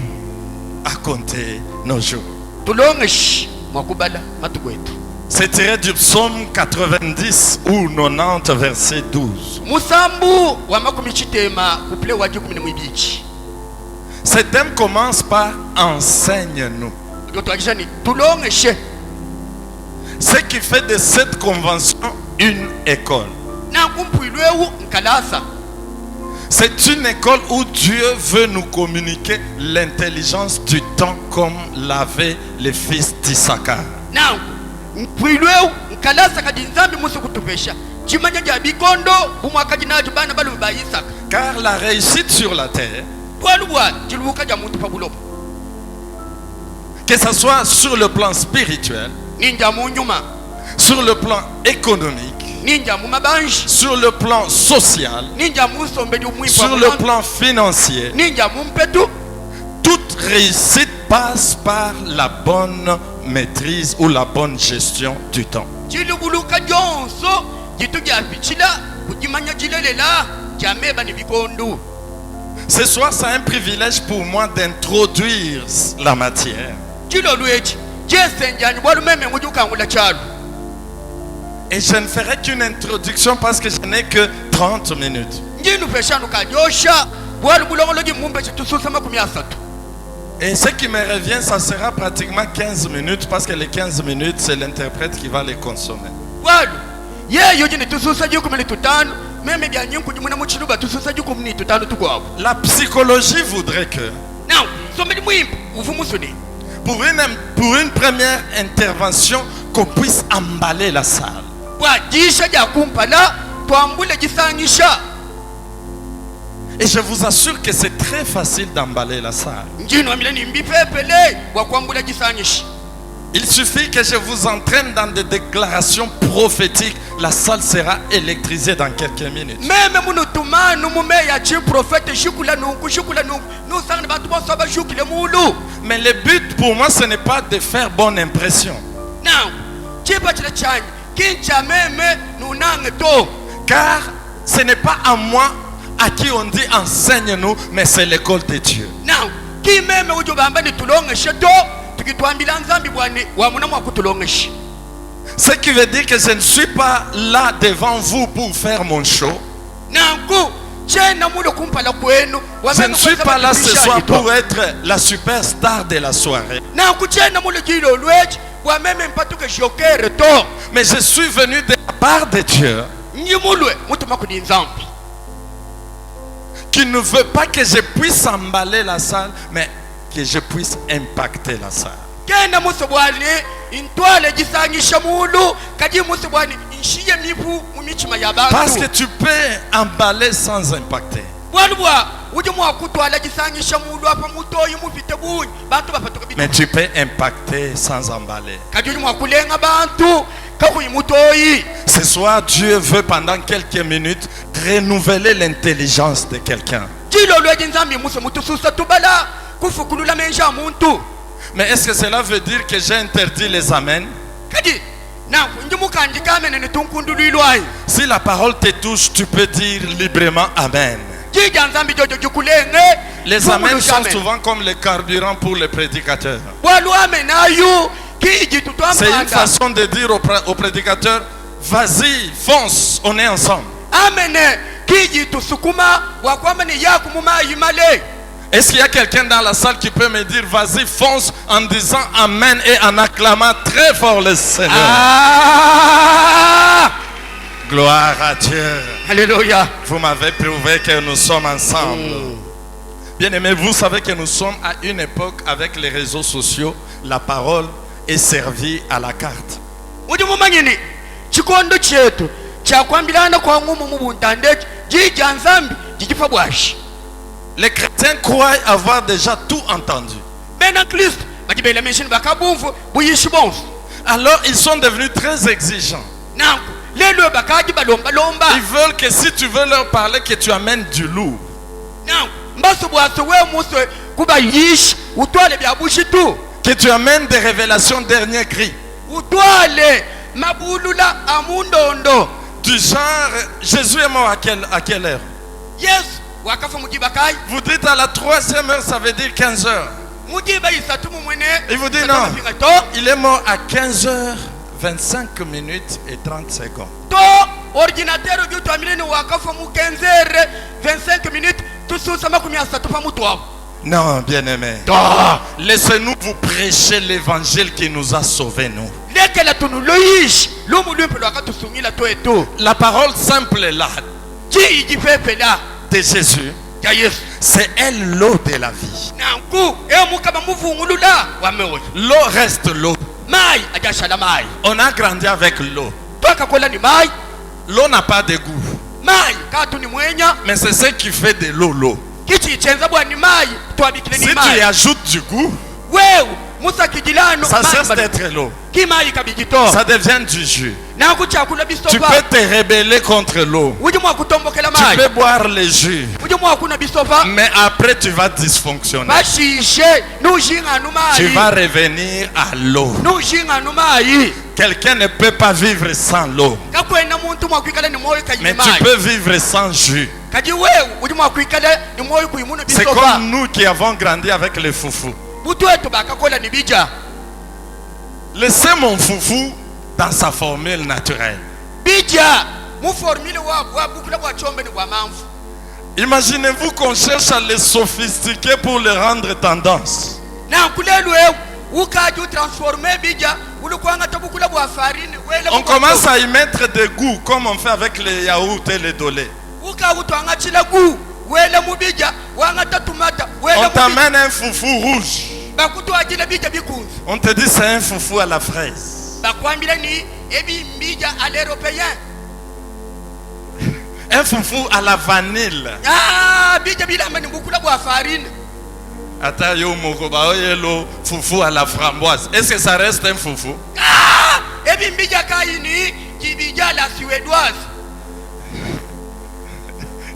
I: à compter nos jours.
G: Tulongeshi mwakubala matukwetu.
I: C'est tiré du psaume 90 ou 90 verset 12.
G: Musambu wa makumi chitema kuple wa jukumi mwibichi.
I: Ce thème commence par enseigne-nous.
G: Yotwakishani tulongeshe.
I: Ce qui fait de cette convention une école.
G: Nankumpuilewu nkalasa.
I: C'est une école où Dieu veut nous communiquer l'intelligence du temps comme l'avaient les fils d'Issachar.
G: Nangu mpwilweu nkalasa kadi nzambi musu kutupesha chimanya ja bikondo bumwakaji naju bana balu ba Isaka.
I: Car la réussite sur la terre,
G: Bwalubwa jiluka ja muntu pabulopo.
I: que ce soit sur le plan spirituel,
G: Ninja munyuma,
I: sur le plan économique,
G: ninja mumabanji,
I: sur le plan social,
G: ninja musombe du mwipa.
I: sur le plan financier,
G: ninja mumpetu.
I: toute réussite passe par la bonne maîtrise ou la bonne gestion du temps.
G: Jilubuluka jonso jitu ja bichila kujimanya jilelela jameba ni bikondo.
I: Ce soir, c'est un privilège pour moi d'introduire la matière.
G: Jilo luechi jesenjani bwalu meme mujukangula chalu.
I: Et je ne ferai qu'une introduction parce que je n'ai que 30 minutes.
G: Njinu peshanu kanyosha bwalu bulongoloji mumbe chitususa makumi asatu.
I: Et ce qui me revient, ça sera pratiquement 15 minutes parce que les 15 minutes, c'est l'interprète qui va les consommer.
G: Bwalu yeyo jini tususa jukumi tutano meme bya nyinku jimuna muchiluba tususa jukumi tutano tukwawo.
I: La psychologie voudrait que
G: Now somebody mwimpu ufumusuni.
I: pour une première intervention, qu'on puisse emballer la salle.
G: Bwajisha ja kumpala twambule jisanyisha.
I: Et je vous assure que c'est très facile d'emballer la salle.
G: Njino amile ni mbipepele wa kwambula jisanyisha.
I: Il suffit que je vous entraîne dans des déclarations prophétiques. La salle sera électrisée dans quelques minutes.
G: Meme munutumanu mumeya chi profete shukula nungu nusangani batu boso ba shukile mulu.
I: Mais le but pour moi, ce n'est pas de faire bonne impression.
G: Now chipa chile chanyi kincha meme nunange to.
I: Car ce n'est pas à moi à qui on dit enseigne-nous, mais c'est l'école de Dieu.
G: Now ki meme ujubamba ni tulongeshe to tukitwambila nzambi bwani wamuna mwakutulongeshe.
I: Ce qui veut dire que je ne suis pas là devant vous pour faire mon show.
G: Nangu chena mulo kumpala kwenu.
I: Je ne suis pas là ce soir pour être la superstar de la soirée.
G: Nangu chena mulo jilo lwechi wa meme mpatuke jokere to.
I: Mais je suis venu de la part de Dieu
G: Nyimulwe mutuma kudi nzambi.
I: qui ne veut pas que je puisse emballer la salle, mais que je puisse impacter la salle.
G: Kena musubwani intwale jisanyisha mulu kaji musubwani inshiye mipu mumichima ya bantu.
I: Parce que tu peux emballer sans impacter.
G: Bwalubwa ujumu wakutwala jisanyisha mulu apa mutoyi mupite bunyi bantu bapatuka bitu.
I: Mais tu peux impacter sans emballer.
G: Kaji ujumu wakulenga bantu kakuyi mutoyi.
I: Ce soir, Dieu veut pendant quelques minutes renouveler l'intelligence de quelqu'un.
G: jilo lweje nzambi muse mutususa tubala kufukulula menja muntu
I: Mais est-ce que cela veut dire que j'ai interdit les amens?
G: kadi na njumukanji kamene ne tunkundulilwayi
I: Si la parole te touche, tu peux dire librement Amen.
G: jija nzambi jojo jukulenge
I: Les amens sont souvent comme le carburant pour les prédicateurs.
G: bwalwame nayo kiji
I: C'est une
G: tutwamanda
I: façon de dire au prédicateur, vas-y, fonce, on est ensemble.
G: amene kiji tusukuma wakwamene yakumumayi male.
I: Est-ce qu'il y a quelqu'un dans la salle qui peut me dire, vas-y, fonce en disant Amen et en acclamant très fort le Seigneur?
G: Ah!
I: Gloire à Dieu.
G: Alléluia.
I: Vous m'avez prouvé que nous sommes ensemble. Bien aimé, vous savez que nous sommes à une époque avec les réseaux sociaux. La parole est servie à la carte.
G: Udi mumanyini chikondo chetu chakwambilana kwa ngumu mubuntande jija nzambi jijifa bwashi.
I: Les chrétiens croient avoir déjà tout entendu.
G: Bena Christ bajibela meshini bakabumvu buyishi bonfu.
I: Alors ils sont devenus très exigeants.
G: Nanku lelo bakaji balomba lomba.
I: Ils veulent que si tu veux leur parler, que tu amènes du lourd.
G: Nanku mbaso bwaso we muswe kuba yishi utwale bya bushi tu.
I: Que tu amènes des révélations dernier cri.
G: Utwale mabulula amundondo.
I: Du genre, Jésus est mort à quelle heure?
G: Yes wakafa mujibakai.
I: Vous dites à la 3e heure, ça veut dire 15 heures.
G: Mujiba isatu mumwene.
I: Il vous dit non. Il est mort à 15h25 minutes et 30 secondes.
G: To ordinateur du tamile ni wakafa mu 15h 25 minutes tususa makumi asatu pa mutwa.
I: Non, bien-aimé. Laissez-nous vous prêcher l'évangile qui nous a sauvés, nous. La parole simple est là. De Jésus. C'est elle l'eau de la vie. L'eau reste l'eau. On a grandi avec l'eau. L'eau n'a pas de goût. Mais c'est ce qui fait de l'eau l'eau. Si tu y ajoutes du goût, ça cesse d'être l'eau. Ça devient du jus. Tu peux te rebeller contre l'eau. Tu peux boire le jus. Mais après tu vas dysfonctionner. Tu vas revenir à l'eau. Quelqu'un ne peut pas vivre sans l'eau. Mais tu peux vivre sans jus. C'est comme nous qui avons grandi avec les foufous. Laissez mon foufou dans sa formule naturelle. Imaginez-vous qu'on cherche à les sophistiquer pour les rendre tendance. On commence à y mettre des goûts comme on fait avec les yaourts et les dolés. On t'amène un foufou rouge. On te dit c'est un foufou à la fraise. Un foufou à la vanille. Foufou à la framboise. Est-ce que ça reste un foufou?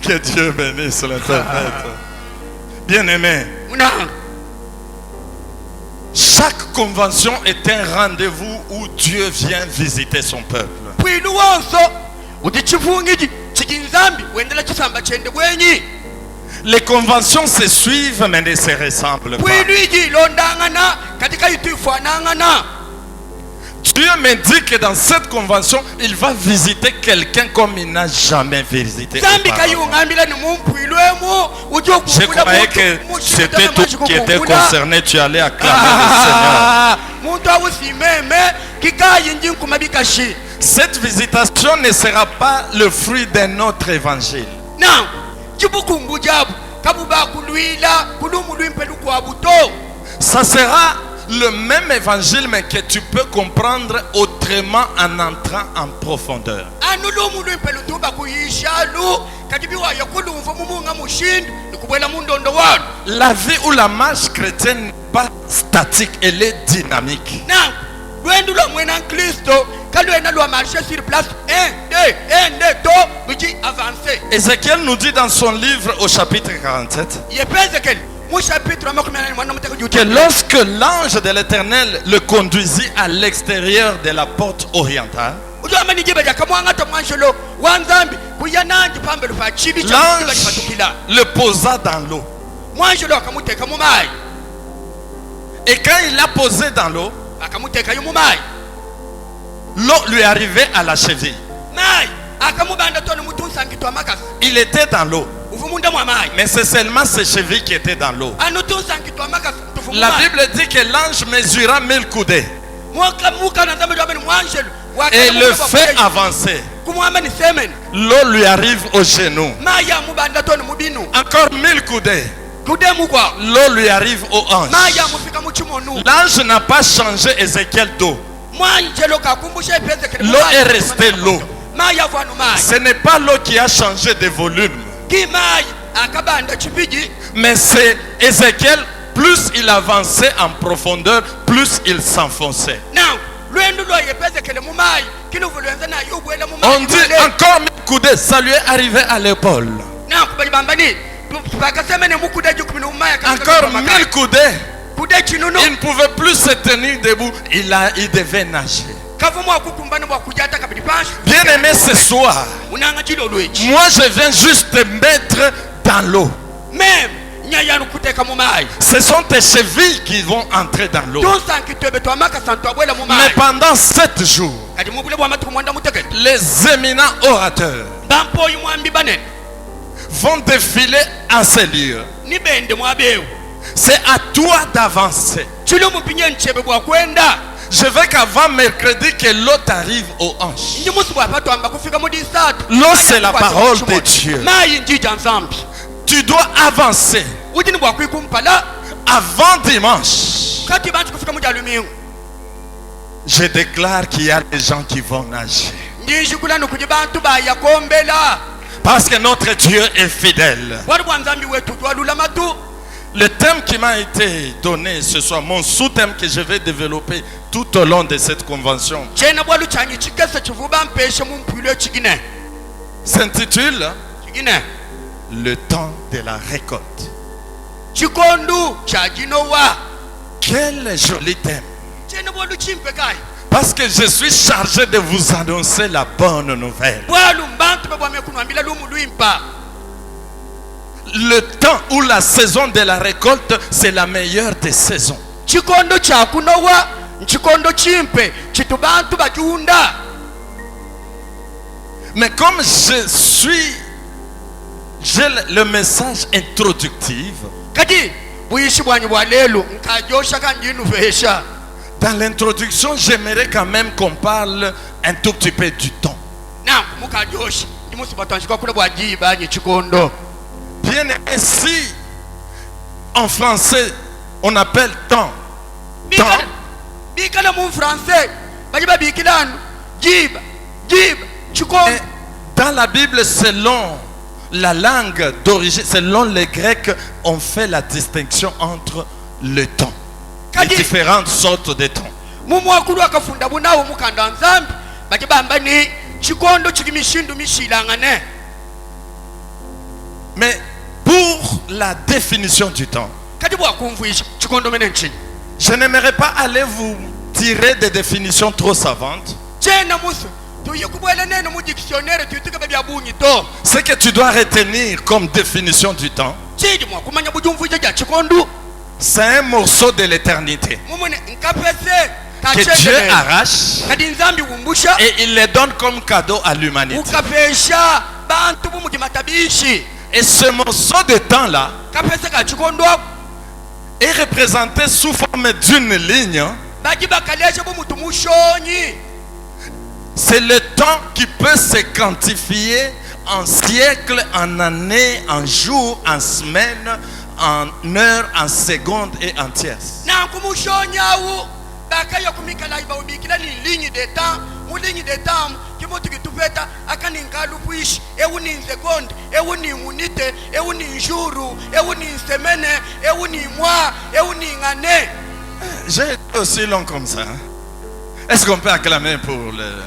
I: Que Dieu bénisse l'interprète. Bien-aimé, chaque convention est un rendez-vous où Dieu vient visiter son peuple. Les conventions se suivent mais ne se ressemblent pas. Dieu me dit que dans cette convention, il va visiter quelqu'un comme il n'a jamais visité. Je croyais que c'était tout qui était concerné. Tu allais acclamer le Seigneur. Cette visitation ne sera pas le fruit d'un autre évangile. Ça sera le même évangile mais que tu peux comprendre autrement en entrant en profondeur. La vie ou la marche chrétienne n'est pas statique, elle est dynamique.
G: lwendu lwa mwena Kristo kalwena lwa marcher sur place 1 2 to luji avancer.
I: Ézéchiel nous dit dans son livre au chapitre 47
G: Yepezekeli mu chapitre
I: que lorsque l'ange de l'Éternel le conduisit à l'extérieur de la porte orientale, l'ange le posa dans l'eau. Et quand il l'a posé dans l'eau, l'eau lui arrivait à la cheville. Il était dans l'eau, mais c'est seulement ses chevilles qui étaient dans l'eau. La Bible dit que l'ange mesura 1000 coudées et le fait avancer. L'eau lui arrive au genou. Encore 1000 coudées. L'eau lui arrive aux hanches. L'ange n'a pas changé Ézéchiel d'eau. L'eau est restée l'eau. Ce n'est pas l'eau qui a changé de volume, mais c'est Ézéchiel, plus il avançait en profondeur, plus il s'enfonçait. On dit encore 1000 coudées, ça lui est arrivé à l'épaule. Encore 1000 coudées, il ne pouvait plus se tenir debout, il devait nager. Bien aimé, ce soir, moi je viens juste te mettre dans l'eau. Ce sont tes chevilles qui vont entrer dans l'eau. Mais pendant 7 jours, les éminents orateurs vont défiler à ces lieux. C'est à toi d'avancer. Je veux qu'avant mercredi que l'eau t'arrive aux hanches. L'eau c'est la parole de Dieu. Tu dois avancer avant dimanche. Je déclare qu'il y a des gens qui vont nager. Parce que notre Dieu est fidèle. Le thème qui m'a été donné ce soir, mon sous-thème que je vais développer tout au long de cette convention, s'intitule le temps de la récolte. Quel joli thème! Parce que je suis chargé de vous annoncer la bonne nouvelle. Le temps ou la saison de la récolte, c'est la meilleure des saisons. Mais comme j'ai le message introductif, dans l'introduction, j'aimerais quand même qu'on parle un tout petit peu du temps. Bien aimé, si en français on appelle temps, dans la Bible, selon la langue d'origine, selon les Grecs, on fait la distinction entre le temps, les différentes sortes de temps. Mais pour la définition du temps, je n'aimerais pas aller vous tirer des définitions trop savantes. Ce que tu dois retenir comme définition du temps, c'est un morceau de l'éternité que Dieu arrache et il le donne comme cadeau à l'humanité. Et ce morceau de temps-là est représenté sous forme d'une ligne. C'est le temps qui peut se quantifier en siècles, en années, en jours, en semaines, en heures, en secondes et en tierces. J'ai été aussi long comme ça. Est-ce qu'on peut acclamer pour le...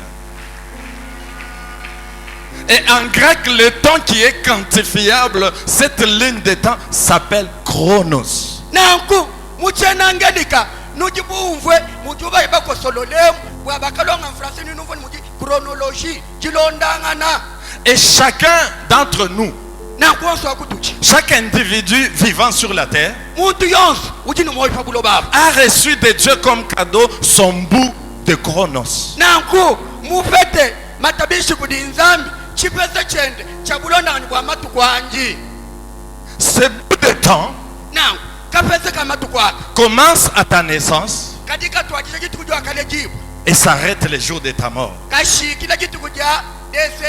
I: Et en grec, le temps qui est quantifiable, cette ligne de temps s'appelle chronos.
G: nanku muchenangelika nujibumvwe mujuba ibakosololemu bwabakalonga en français ni nouveau muji chronologie jilondangana.
I: Et chacun d'entre nous,
G: nanku onso akutuchi
I: chaque individu vivant sur la terre,
G: muntu yonso uji ni moyo pabulo baba
I: a reçu de Dieu comme cadeau son bout de chronos.
G: nanku mufete matabishi kudinzambi chipese chende chabulondangani bwa matuko anji.
I: Ce bout de temps
G: nanku kapese kamatuko aka
I: commence à ta naissance
G: katika twajije chitukujo akalejibu
I: et s'arrête le jour de ta mort.
G: kashikila chitukuja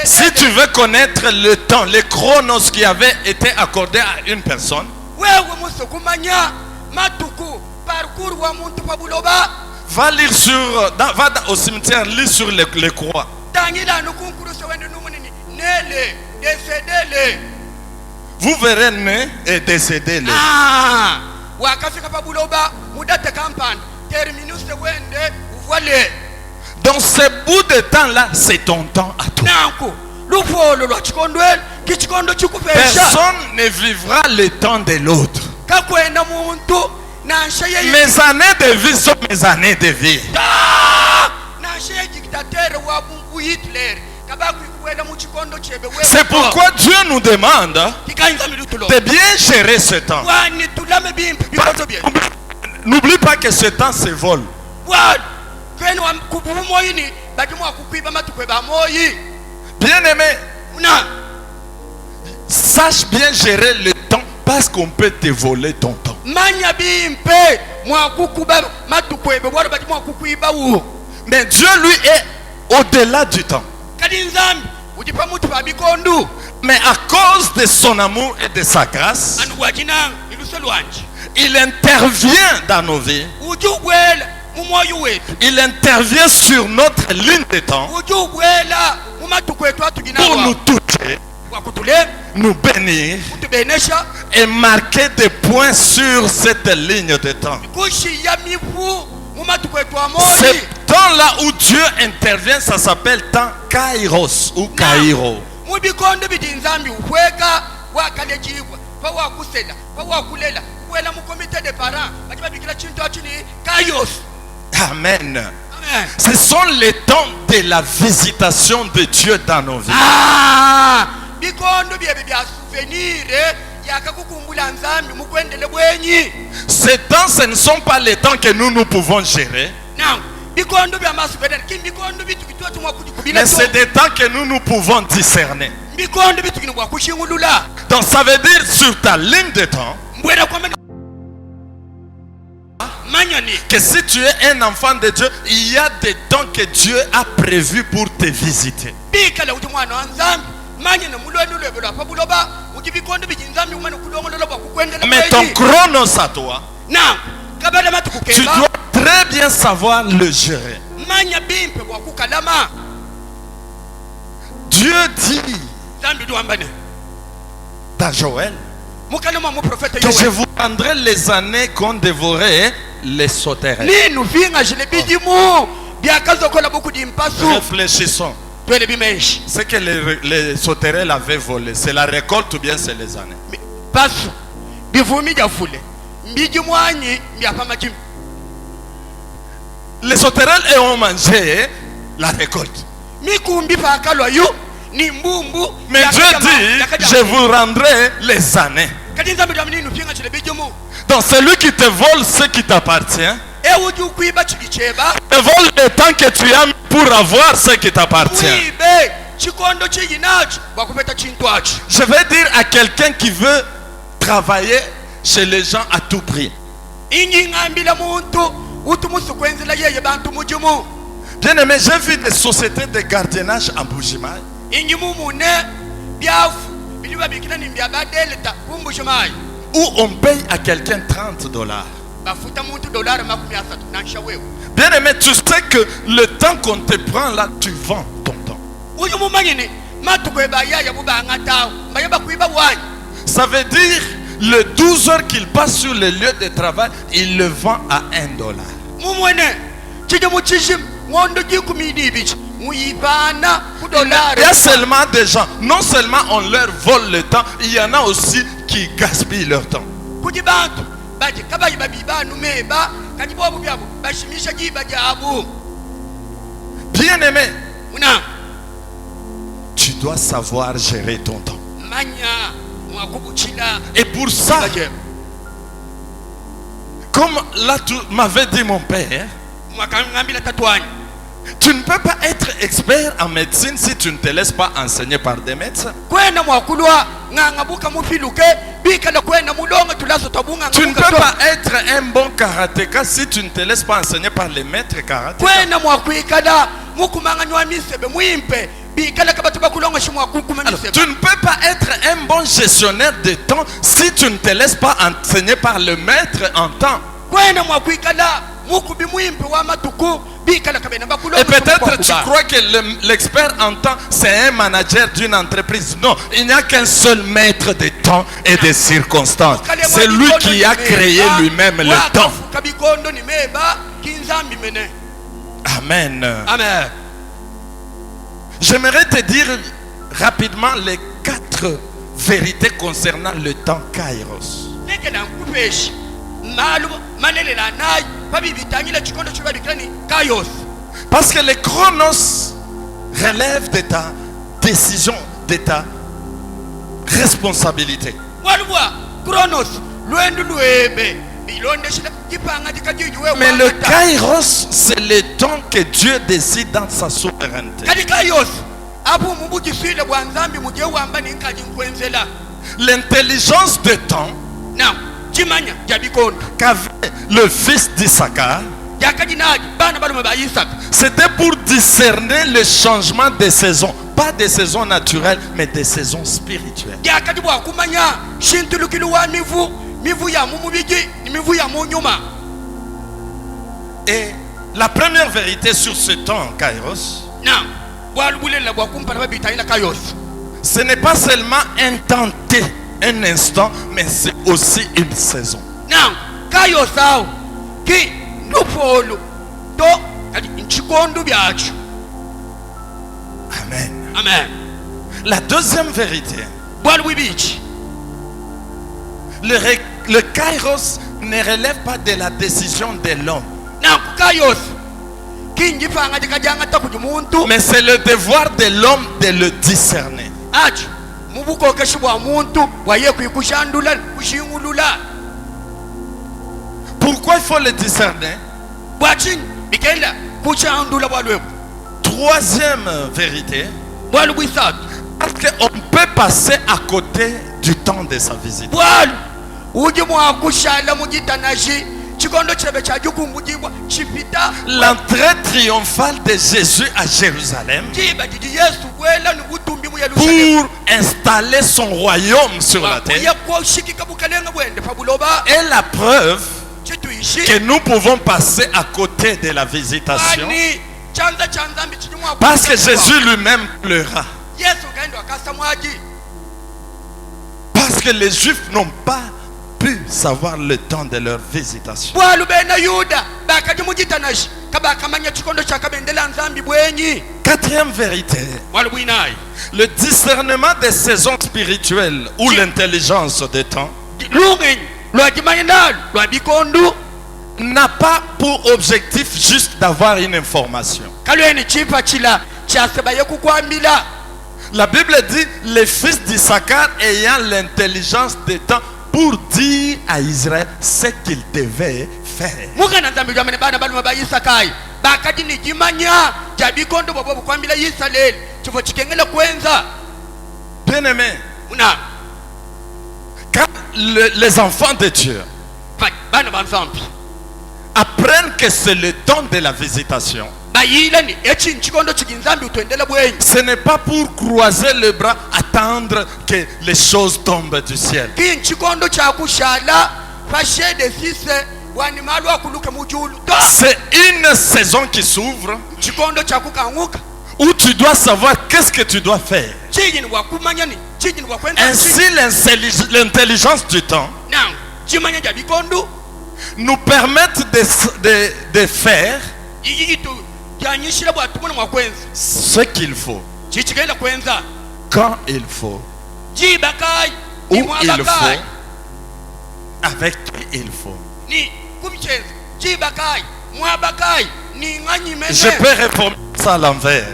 I: Si tu veux connaître le temps, les chronos qui avaient été accordés à une personne,
G: wewe muso kumanya matuku parcours wa muntu pabuloba
I: va lire au cimetière, lis sur les croix.
G: tangila nukunkuruso wende numunini nele desedele
I: Vous verrez né et décédé.
G: wakafika pabuloba mudate kampanda terminus wende uvwale.
I: Donc ce bout de temps-là, c'est ton temps à toi.
G: nanku lufolo lwa chikondwele kichikondo chikupesha
I: Personne ne vivra le temps de l'autre.
G: kakwenda muntu nansha yeye
I: Mes années de vie sont mes années de vie.
G: nansha ye dictateur wa bungu Hitler kabakwikuwela mu chikondo chebe wewe.
I: C'est pourquoi Dieu nous demande
G: kikainza milutulo
I: de bien gérer ce temps.
G: wani tulame bimpi bibazo bye
I: N'oublie pas que ce temps se vole.
G: wani kwenu kububu moyini badimo akukwiba matukwe ba moyi.
I: Bien-aimé,
G: na
I: sache bien gérer le temps parce qu'on peut te voler ton temps.
G: manya bimpe mwakukuba matukwebe bwalo badimo akukwiba wo.
I: Mais Dieu, lui, est au-delà du temps.
G: kadi nzambi ujipa mutu babikondu
I: Mais à cause de son amour et de sa grâce,
G: anu wajinanga iluse lwanji
I: il intervient dans nos vies.
G: ujubwela mu moyo wetu
I: Il intervient sur notre ligne de temps
G: ujubwela mu matukwetu
I: pour nous
G: atuginawa
I: toucher,
G: wakutule
I: nous bénir
G: kutubenesha
I: et marquer des points sur cette ligne de temps.
G: kushiya mivu mu matukwetu
I: Ce
G: amoyi.
I: temps-là où Dieu intervient, ça s'appelle temps Kairos ou Kairo.
G: mu bikondo bidi nzambi ukweka wakalejibwa pa wakusela pa wakulela kuwela mu comité de parents bati babikila chintu achini kairos.
I: Amen.
G: Amen.
I: Ce sont les temps de la visitation de Dieu dans nos vies.
G: Bikondo byebe bya souvenir yakakukumbula nzambi mukwendele bwenyi.
I: Ces temps, ce ne sont pas les temps que nous pouvons gérer.
G: Now bikondo bya masouvenir bikondo bitu kitwa tumwa kujikubila.
I: Mais c'est des temps que nous pouvons discerner.
G: Bikondo bitu kinwa kushingulula.
I: Donc ça veut dire sur ta ligne de temps
G: Mbwera kwa mena manyani
I: que si tu es un enfant de Dieu, il y a des temps que Dieu a prévus pour te visiter.
G: bikala uti mwana wa nzambi manyana mulwenu lwebelwa pabuloba uti bikondo biji nzambi umana kulongolola bwa kukwendela
I: Mais ton chronos à toi,
G: na kabada
I: tu
G: matukukeba
I: dois très bien savoir le gérer.
G: manya bimpe bwa kukalama.
I: Dieu dit
G: Nzambi duambane
I: dans Joël
G: mukalama mu prophète
I: que je
G: yowe
I: vous rendrai les années qu'on dévorait les sauterelles.
G: ninu vinga jile bidimu byakazokola buku dimpasu
I: Réfléchissons.
G: twele bimenshi
I: Ce que les sauterelles avaient volé, c'est la récolte ou bien c'est les années?
G: pasu bivumi jafule mbiji mwanyi mbyapa majimu.
I: Les sauterelles ont mangé la récolte.
G: Mikumbi pakalwa yu ni mbumbu.
I: Mais Dieu dit, je vous rendrai les années.
G: kadi nzambi dwamini nufinga jile bidimu
I: Donc celui qui te vole ce qui t'appartient,
G: ewuju kwiba chikicheba
I: te vole le temps que tu as mis pour avoir ce qui t'appartient.
G: wibe chikondo chiyinachi bakupeta chintu achi.
I: Je vais dire à quelqu'un qui veut travailler chez les gens à tout prix.
G: Inyi ngambila muntu utumusu kwenzela yeye bantu mujimu.
I: Bien aimé, j'ai vu des sociétés de gardiennage en Bujimaï
G: Inyi mumune byafu biliba bikina ni byaba delta kumbushimayi
I: où on paye à quelqu'un $30.
G: bafuta muntu dollar makumi asatu nansha wewe.
I: Bien aimé, tu sais que le temps qu'on te prend là, tu vends ton temps.
G: Uyu mumanyini matukweba yaya bubanga tawo bayaba kwiba wanyi.
I: Ça veut dire le 12 heures qu'il passe sur le lieu de travail, il le vend à $1.
G: Mumwene chijimu chishim ngondo jikumidi bichi muibana
I: Il
G: kudolari
I: y a seulement des gens, non seulement on leur vole le temps, il y en a aussi qui gaspillent leur temps.
G: kuti bantu baje kabayi babibanu meba kati bobu byabo bashimisha jiba jabu
I: Bien-aimé,
G: una
I: tu dois savoir gérer ton temps.
G: manya mwakubuchila
I: Et pour ça,
G: baje
I: comme là tu m'avais dit mon père,
G: mwakangambila tatwani
I: tu ne peux pas être expert en médecine si tu ne te laisses pas enseigner par des médecins.
G: kwena mwakulwa ngangabuka mufiluke bikala kwena mulonga tulaso tabunga
I: Tu ne peux pas être un bon karatéka si tu ne te laisses pas enseigner par les maîtres karatéka.
G: kwena mwakwikala mukumanganywa misebe mwimpe bikala kabatu bakulonga shimwakukuma
I: Alors, tu
G: misebe
I: ne peux pas être un bon gestionnaire de temps si tu ne te laisses pas enseigner par le maître en temps.
G: kwena mwakwikala mukubi mwimpe wa matuku bikala kabena bakulonga
I: Et peut-être tu
G: shimwakukuma.
I: crois que l'expert en temps, c'est un manager d'une entreprise. Non, il n'y a qu'un seul maître de temps et des circonstances. C'est lui qui a créé lui-même le temps.
G: Wakafuka bikondo ni meba kinzambi mene
I: Amen.
G: amen
I: J'aimerais te dire rapidement les 4 vérités concernant le temps Kairos.
G: lekela nkupeshi malu malelela nayi pabibitangila chikondo chibabikirani kayos
I: Parce que les chronos relèvent de ta décision, de ta responsabilité.
G: walubwa kronos lwendu lwebe bilondeshila kipanga tikajujuwe
I: Mais le Kairos, c'est le temps que Dieu décide dans sa souveraineté.
G: kali kayos apo mubujiswile bwa nzambi muje wamba ninkaji nkwenzela
I: L'intelligence de temps
G: na chimanya jabikondo
I: qu'avait le fils d'Issachar,
G: jakajinaji bana balume ba Isaka
I: c'était pour discerner le changement des saisons. Pas des saisons naturelles, mais des saisons spirituelles.
G: jakati bwa kumanya shintulukilu wa mivu ya mumubiji ni mivu ya munyuma
I: Et la première vérité sur ce temps, Kairos,
G: na bwalubulela bwa kumpana babitangila kayos
I: ce n'est pas seulement un temps T, un instant, mais c'est aussi une saison.
G: na kayos awo ki ndupolu to kati nchikondo byacho
I: Amen.
G: amen
I: La deuxième vérité,
G: bwalubibichi
I: le Kairos ne relève pas de la décision de l'homme,
G: na kayos kinjipanga tikajanga takuji muntu
I: mais c'est le devoir de l'homme de le discerner.
G: achi mubukokeshi bwa muntu waye kwikushandula kushingulula
I: Pourquoi il faut le discerner?
G: bwachini bikenda kushandula bwalwebu
I: Troisième vérité,
G: bwalubwisatu
I: parce qu'on peut passer à côté du temps de sa visite.
G: bwalu uji mwakushala mujitanashi chikondo chebe chajukumbujibwa chipita
I: L'entrée triomphale de Jésus à Jérusalem
G: chiba jiji yesu bwela nubutumbi mu yerusalemu
I: pour installer son royaume sur la terre
G: yakwoshikika bukalenga bwende pabuloba
I: est la preuve
G: chituishi
I: que nous pouvons passer à côté de la visitation
G: ani chanza chanzambi chini mwa
I: parce que Jésus lui-même pleura.
G: yesu kaenda akasa mwaji
I: Parce que les Juifs n'ont pas pu savoir le temps de leur visitation.
G: bwalu bena yuda bakaji mujitanashi kabakamanya chikondo chakabendela nzambi bwenyi
I: Quatrième vérité,
G: bwalu bwinayi
I: le discernement des saisons spirituelles ou l'intelligence des temps
G: lungenyi lwajimanya nalu lwabikondu
I: n'a pas pour objectif juste d'avoir une information.
G: kalweni chipa chila chasebaye kukwambila
I: La Bible dit les fils d'Issachar ayant l'intelligence des temps pour dire à Israël ce qu'il devait faire.
G: mukana nzambi lwamene bana balume ba isakayi bakati nijimanya jabikondo bobo bukwambila yisaleli chifo chikengela kwenza
I: Bien-aimé,
G: una
I: quand les enfants de Dieu
G: bana ba nzambi
I: apprennent que c'est le temps de la visitation,
G: bayilani echi nchikondo chiki nzambi utwendela bwenyi
I: ce n'est pas pour croiser les bras, attendre que les choses tombent du ciel.
G: ki nchikondo chakushala fashede sise wanimalu akuluke mujulu to
I: C'est une saison qui s'ouvre
G: nchikondo chakukanguka
I: où tu dois savoir qu'est-ce que tu dois faire.
G: chijini bwakumanya ni chijini bwakwenza
I: Ainsi, l'intelligence du temps
G: na chimanya jabikondu
I: nous permet de faire
G: yiyitu byanyishira bwatumuna mwakwenza
I: ce qu'il faut,
G: chichigenda kwenza
I: quand il faut,
G: jibakai
I: où
G: ni
I: il
G: mwabakai
I: faut, avec qui il faut.
G: ni kumchenza jibakai mwabakai ni nganyimene.
I: Je peux répondre ça à l'envers.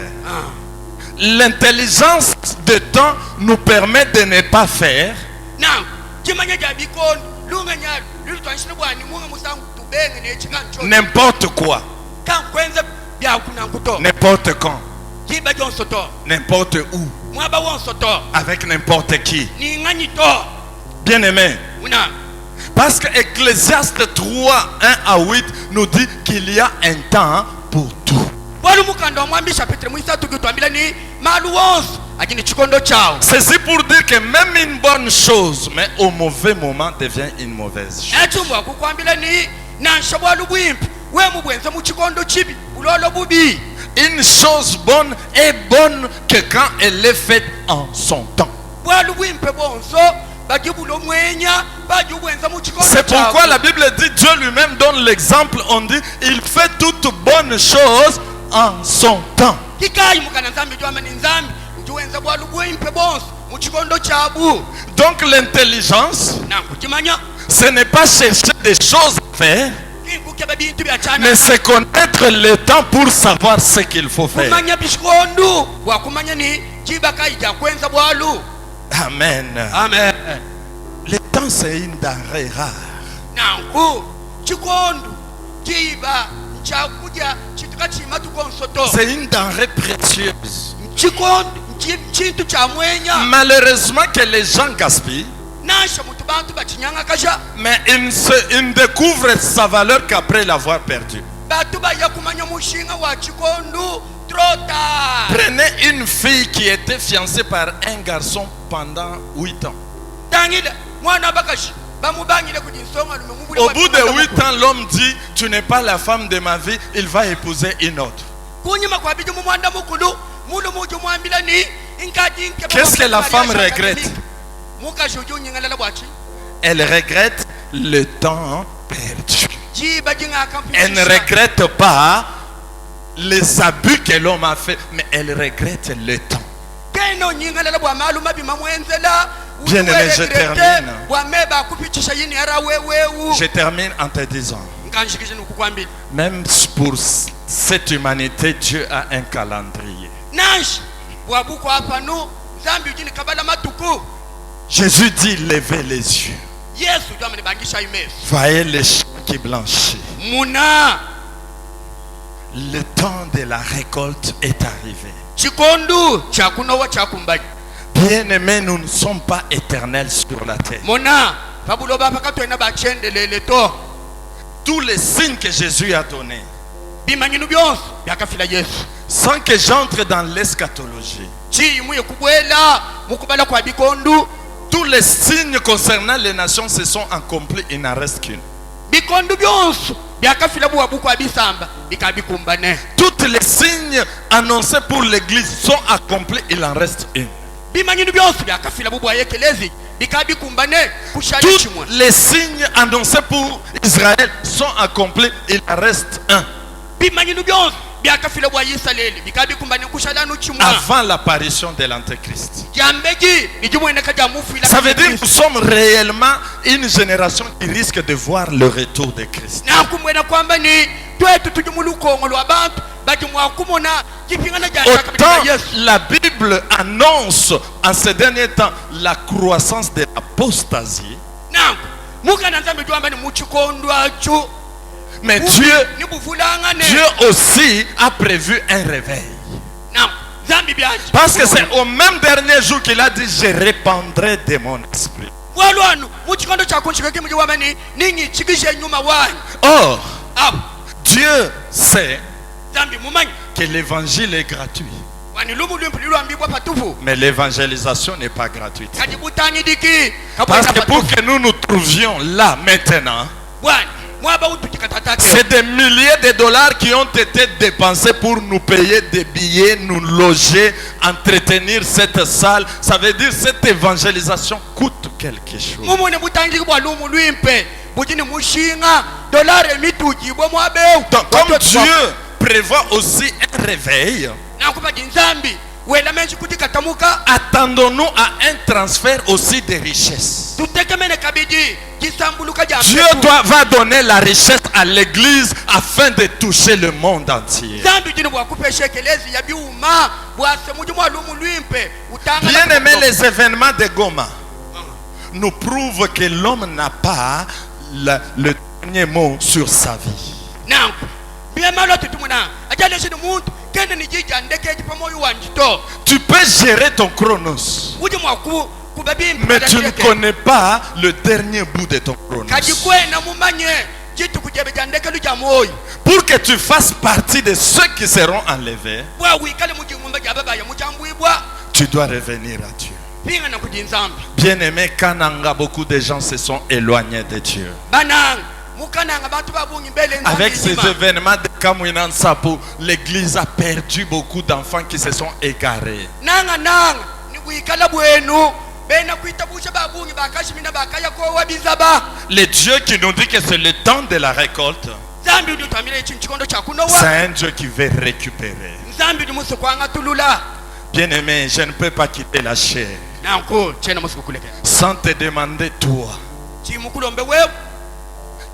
I: L'intelligence de temps nous permet de ne pas faire
G: Now, chimanya jabikon lunganya lulitwanshira bwani munga musangu tubenge ne chikancho.
I: n'importe quoi,
G: Kan kwenza bya kunankuto.
I: n'importe quand,
G: Jiba jonsoto.
I: n'importe où,
G: Mwaba wonsoto.
I: avec n'importe qui.
G: Ni nganyito.
I: Bien aimé.
G: Una.
I: Parce que Ecclésiaste 3, 1 à 8 nous dit qu'il y a un temps pour tout.
G: Bwali mukanda omwambisha Petro muisatu kitwambila ni malu wonso akini chikondo chao.
I: Ceci pour dire que même une bonne chose, mais au mauvais moment, devient une mauvaise chose.
G: Etumwa kukwambila ni nansha bwalu bwimpi we mubwenza mu chikondo chibi bulolo bubi.
I: Une chose bonne est bonne que quand elle est faite en son temps.
G: Bwalu bwimpe bonso bajibulo mwenya bajubwenza mu chikondo chao.
I: C'est pourquoi la Bible dit, Dieu lui-même donne l'exemple, on dit, il fait toutes bonnes choses en son temps.
G: Kikayi mukana nzambi jwama ni nzambi njuwenza bwalu bwimpe bonso mu chikondo chabu.
I: Donc l'intelligence,
G: Nangu chimanya
I: ce n'est pas chercher des choses à faire,
G: kukeba bintu byachana.
I: mais c'est connaître le temps pour savoir ce qu'il faut faire.
G: Kumanya bishikondo wakumanya ni jibakayi jakwenza bwalu.
I: Amen.
G: Amen.
I: Le temps, c'est une denrée rare.
G: Nangu chikondo jiba chakuja chituka chimatu konsoto.
I: C'est une denrée précieuse.
G: Chikondo chintu cha mwenya.
I: Malheureusement que les gens gaspillent,
G: Nasha mutu bantu bachinyanga kasha.
I: mais ils ne découvrent sa valeur qu'après l'avoir perdue.
G: Batu baya kumanya mushinga wa chikondo trota.
I: Prenez une fille qui était fiancée par un garçon pendant 8 ans.
G: Tangile mwana bakashi bamubangile kujinsonga lume mubuli.
I: Au bout de 8 ans, l'homme dit, tu n'es pas la femme de ma vie, il va épouser une autre.
G: Kunyima kwa biju mwanda mukulu mulu muju mwambila ni inkaji nke.
I: Qu'est-ce que la femme regrette?
G: Mukashi uju nyingala bwachi.
I: Elle regrette le temps perdu.
G: Jiba jinga akampi.
I: Elle ne regrette pas les abus que l'homme a fait, mais elle regrette le temps.
G: Keno nyingala bwa malu mabima mwenzela.
I: Bien aimé, je termine.
G: Wameba kupitisha yini ara wewe.
I: Je termine en te disant,
G: Nkanshikije nukukwambila.
I: même pour cette humanité, Dieu a un calendrier.
G: Nash bwabuko hapa nu zambi ujini kabala matuku.
I: Jésus dit, levez les yeux.
G: Yesu jwa mnibangisha imesu.
I: Voyez les champs qui blanchissent.
G: Muna
I: Le temps de la récolte est arrivé.
G: chikondu chakunowa chakumbaji.
I: Bien-aimés, nous ne sommes pas éternels sur la terre.
G: Mona pabulo bapa katwena bachendelele to.
I: Tous les signes que Jésus a donnés,
G: Bimanyinu byonso byakafila Yesu.
I: sans que j'entre dans l'eschatologie,
G: Chi muye kubwela mukubala kwa bikondu.
I: tous les signes concernant les nations se sont accomplis, il n'en reste qu'une.
G: Bikondu byonso byakafila buwabuko abisamba bikabikumbane.
I: Tous les signes annoncés pour l'église sont accomplis, il en reste une.
G: Bimanyinu byonso byakafila bubwa yekelezi bikabikumbane kushali
I: Tous
G: chimwe.
I: les signes annoncés pour Israël sont accomplis, il en reste un.
G: Bimanyinu byonso byakafila bwa Israeli bikabikumbane kushalanu chimwe.
I: Avant l'apparition de l'Antéchrist.
G: Jambeji nijumwene jamufila.
I: Ça veut dire que nous sommes réellement une génération qui risque de voir le retour de Christ.
G: Na kumwena kwamba ni twetu tujumulukongo lwa bantu bajumwa kumona kipingana janja
I: Autant
G: kabisa Yesu.
I: la Bible annonce en ces derniers temps la croissance de l'apostasie,
G: Na mukana nzambe jwamba ni muchikondwa chu.
I: mais Dieu
G: Dieu
I: aussi a prévu un réveil.
G: Na zambi byaje.
I: Parce que c'est au même dernier jour qu'il a dit, je répandrai de mon esprit.
G: Walwanu muchikondo cha kunshika kimu jwamba ni ninyi chikishe nyuma wanyu.
I: Or,
G: Ap
I: Dieu sait
G: zambi mumanyi
I: que l'évangile est gratuit.
G: wani lumu lumpu lilwambibwa patufu.
I: Mais l'évangélisation n'est pas gratuite.
G: Kajibutani diki.
I: Parce que pour que nous nous trouvions là maintenant,
G: Bwana mwaba ututikatata.
I: c'est des milliers de dollars qui ont été dépensés pour nous payer des billets, nous loger, entretenir cette salle. Ça veut dire que cette évangélisation coûte quelque chose.
G: Mumune butangi bwa lumu lwimpe bujini mushinga dollar emituji bwa mwabeu.
I: Donc, comme Dieu prévoit aussi un réveil,
G: nakupa jinzambi wela menshi kuti katamuka
I: attendons-nous à un transfert aussi des richesses.
G: tutekemene kabidi kisambuluka ja
I: Dieu va donner la richesse à l'église afin de toucher le monde entier.
G: zambi jini bwakupesha ekelezi ya biuma bwase muji mwalumu lwimpe utanga
I: Bien aimé, les événements de Goma nous prouvent que l'homme n'a pas le dernier mot sur sa vie.
G: nangu biemalo tutumuna ajale shinu muntu kende ni jija ndeke jipamoyo wanjito
I: Tu peux gérer ton chronos,
G: uji mwaku kubabi
I: mais tu ne connais pas le dernier bout de ton chronos.
G: kajikwena mumanye jitu kujebe jandeke luja moyo
I: Pour que tu fasses partie de ceux qui seront enlevés,
G: bwa wikale muji ngumba jababa ya muchambwibwa
I: tu dois revenir à Dieu.
G: pinga na kujinzambi
I: Bien-aimé, Kananga, beaucoup de gens se sont éloignés de Dieu.
G: bananga mukananga bantu babungi mbele nzambi
I: Avec ces
G: nzima.
I: événements de Kamwinan Sapo, l'église a perdu beaucoup d'enfants qui se sont égarés.
G: nanga ni bwikala bwenu bena kwitabusha babungi bakashimina bakaya ko wabizaba
I: Le Dieu qui nous dit que c'est le temps de la récolte,
G: nzambi ndi twamira ikintu kikondo
I: c'est
G: kyakunowa
I: un Dieu qui veut récupérer.
G: nzambi ndi musi kwanga tulula
I: Bien-aimé, je ne peux pas quitter la chair
G: nanko chena musi kukulekela
I: sans te demander, toi,
G: chimukulombe wewe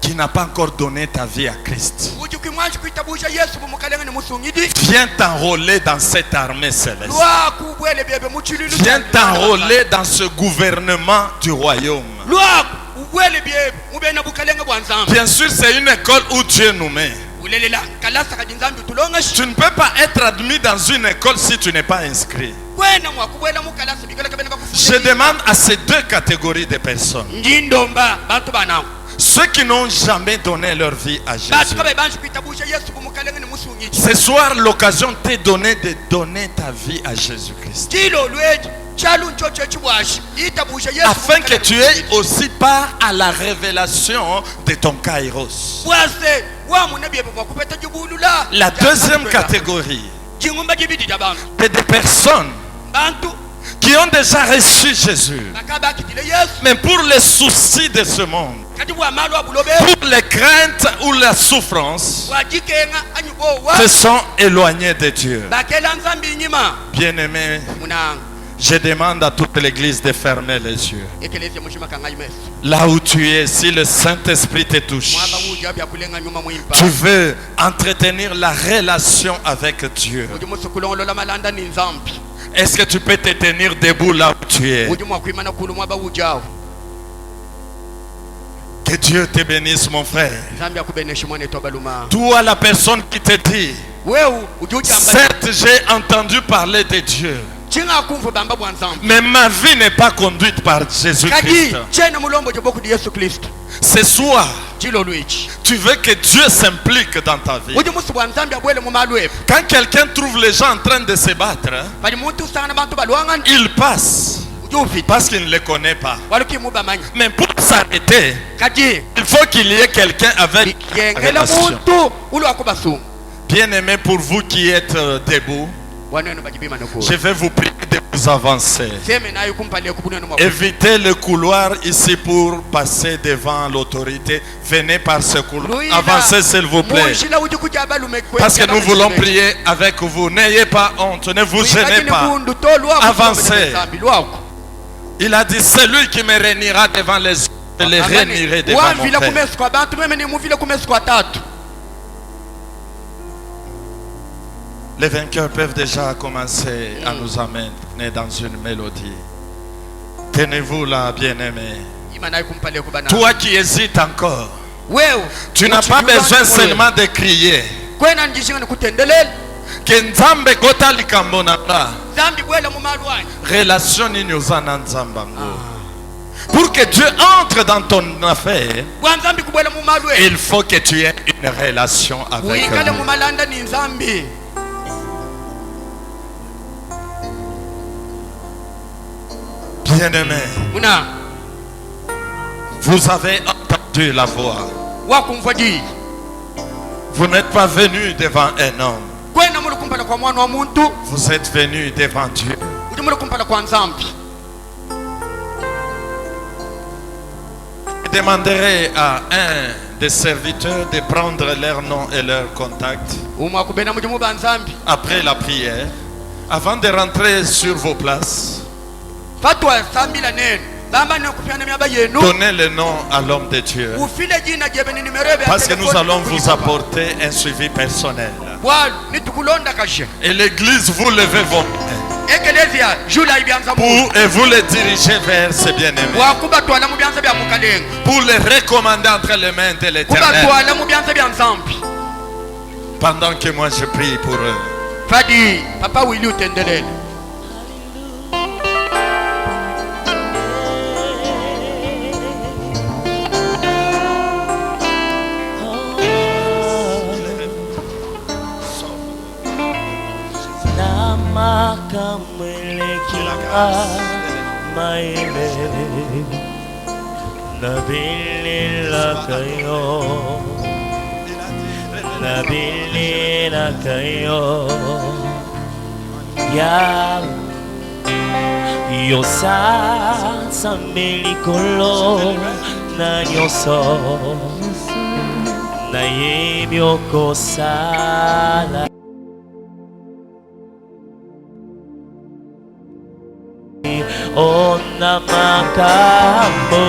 I: qui n'as pas encore donné ta vie à Christ,
G: uji kwimwanji kwitabusha yesu bumukalenga ni musungidi
I: viens t'enrôler dans cette armée céleste.
G: lwaku bwele byebe muchililu
I: Viens t'enrôler dans ce gouvernement du royaume.
G: lwaku ubwele byebe mubena bukalenga bwa nzambi
I: Bien sûr, c'est une école où Dieu nous met.
G: ulelela kalasa kaji nzambi tulonga shi
I: Tu ne peux pas être admis dans une école si tu n'es pas inscrit.
G: kwena mwakubwela mukalasa bikaleka bena
I: Je
G: bakufuza
I: demande à ces deux catégories de personnes,
G: njindomba bantu banangu
I: ceux qui n'ont jamais donné leur vie à Jésus.
G: batu kabe banji kwitabusha yesu bumukalenga ni musungidi
I: Ce soir, l'occasion t'est donnée de donner ta vie à Jésus-Christ.
G: chilo lweji chalu nchocho chibwashi itabusha yesu
I: Afin que
G: bumukalenga
I: tu
G: ni
I: aies
G: musungidi.
I: aussi part à la révélation de ton kairos.
G: bwase wamune byebe mwakupeta jibulula
I: La deuxième catégorie,
G: jingumba jibidi ja bantu
I: c'est des personnes
G: bantu
I: qui ont déjà reçu Jésus.
G: bakabakitile yesu
I: Mais pour les soucis de ce monde,
G: kati bwamalwa bulobe
I: pour les craintes ou la souffrance,
G: bwajikenga anyubowa
I: se sont éloignés de Dieu.
G: bakela nzambi inyima
I: Bien-aimés,
G: munanga
I: je demande à toute l'église de fermer les yeux.
G: ekelezia mushima kanga imeso
I: Là où tu es, si le Saint-Esprit te touche,
G: mwaba buja byakulenga nyuma mwimpa
I: tu veux entretenir la relation avec Dieu.
G: uji musi kulongolola malanda ni nzambi
I: Est-ce que tu peux te tenir debout là où tu es?
G: uji mwakwimana kulu mwaba bujawo
I: Que Dieu te bénisse, mon frère.
G: nzambi akubenesha mwana etwa baluma
I: Toi, la personne qui te dit,
G: wewe uji ujamba
I: certes, j'ai entendu parler de Dieu,
G: chinga kumva bamba bwa nzambi
I: mais ma vie n'est pas conduite par Jésus-Christ.
G: kadi chena mulombo jobokudi yesu kristo
I: Ce soir,
G: chilo lwechi
I: tu veux que Dieu s'implique dans ta vie.
G: uji musi bwa nzambi abwele mumalwepo
I: Quand quelqu'un trouve les gens en train de se battre,
G: pali muntu usangana bantu balwangana
I: il passe
G: uji ufita
I: parce qu'il ne les connaît pas.
G: walukimubamanya
I: Mais pour s'arrêter,
G: kadi
I: il faut qu'il y ait quelqu'un avec
G: yengela
I: relation.
G: muntu ulwakubasungu
I: Bien-aimés, pour vous qui êtes debout,
G: waneno bajibima noku
I: je vais vous prier de vous avancer.
G: seme nayo kumpalie kubuneno mwa
I: Évitez le couloir ici pour passer devant l'autorité. Venez par ce couloir. Avancez s'il vous plaît.
G: munjila uji kuja balume kwe
I: Parce que nous voulons prier avec vous. N'ayez pas honte, ne vous gênez pas. Avancez. Il a dit, celui qui me réunira devant les autres, je le réunirai devant mon
G: wavila
I: Père.
G: kumesu kwa bantu meme nimuvile kumesu kwa tatu
I: Les vainqueurs peuvent déjà commencer à nous amener dans une mélodie. Tenez-vous là, bien-aimés.
G: ima nayo kumpalie kubana
I: Toi qui hésites encore,
G: wewe
I: tu n'as pas besoin seulement de crier.
G: kwena njishinga nikutendelele
I: Que Nzambe kota likambo na nga.
G: zambi bwela mumalwanyi
I: Relation nyoza na Nzambango. Pour que Dieu entre dans ton affaire,
G: bwa nzambi kubwela mumalwe
I: il faut que tu aies une relation avec
G: uyikale
I: lui.
G: mumalanda ni nzambi
I: Bien-aimé,
G: muna
I: vous avez entendu la voix.
G: wakumva ji
I: Vous n'êtes pas venu devant un homme.
G: kwena muli kumpala kwa mwana wa muntu
I: Vous êtes venu devant Dieu.
G: uji muli kumpala kwa nzambi
I: Je demanderai à un des serviteurs de prendre leur nom et leur contact après la prière, avant de rentrer sur vos places. Donnez le nom à l'homme de Dieu, parce que nous allons vous apporter un suivi personnel. Et l'église, vous levez vos mains et vous les dirigez vers ses bien-aimés, pour les recommander entre les mains de l'Éternel, pendant que moi je prie pour eux.
A: Makamwelekea maele nabilila kayo ya yosa melikolo na nyoso na yemyokosala Ona makambo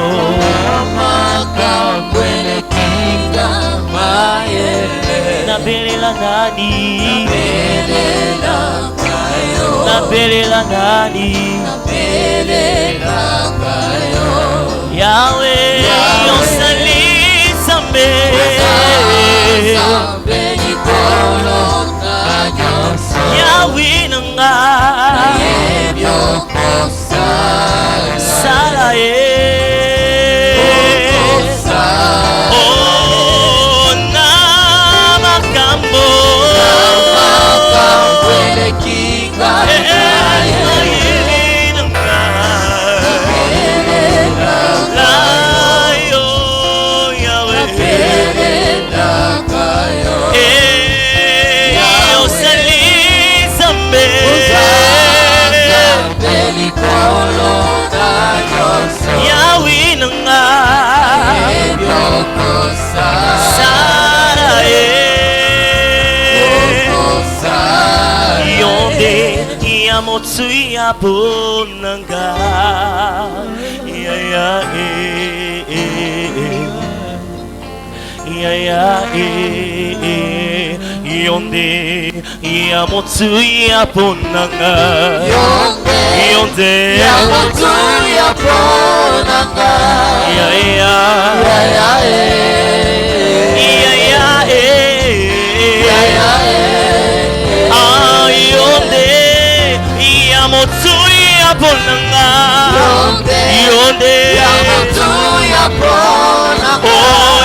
A: elekinga maele nabelela nani nabelela nani Yahweh yosali sambe Yahweh nanga Salaye Oh namakambo elekinga Motsuya punanga ya yonde ya motsuya punanga yonde ya motsuya punanga ya Motsuya ponanga yonde ya motsuya ponanga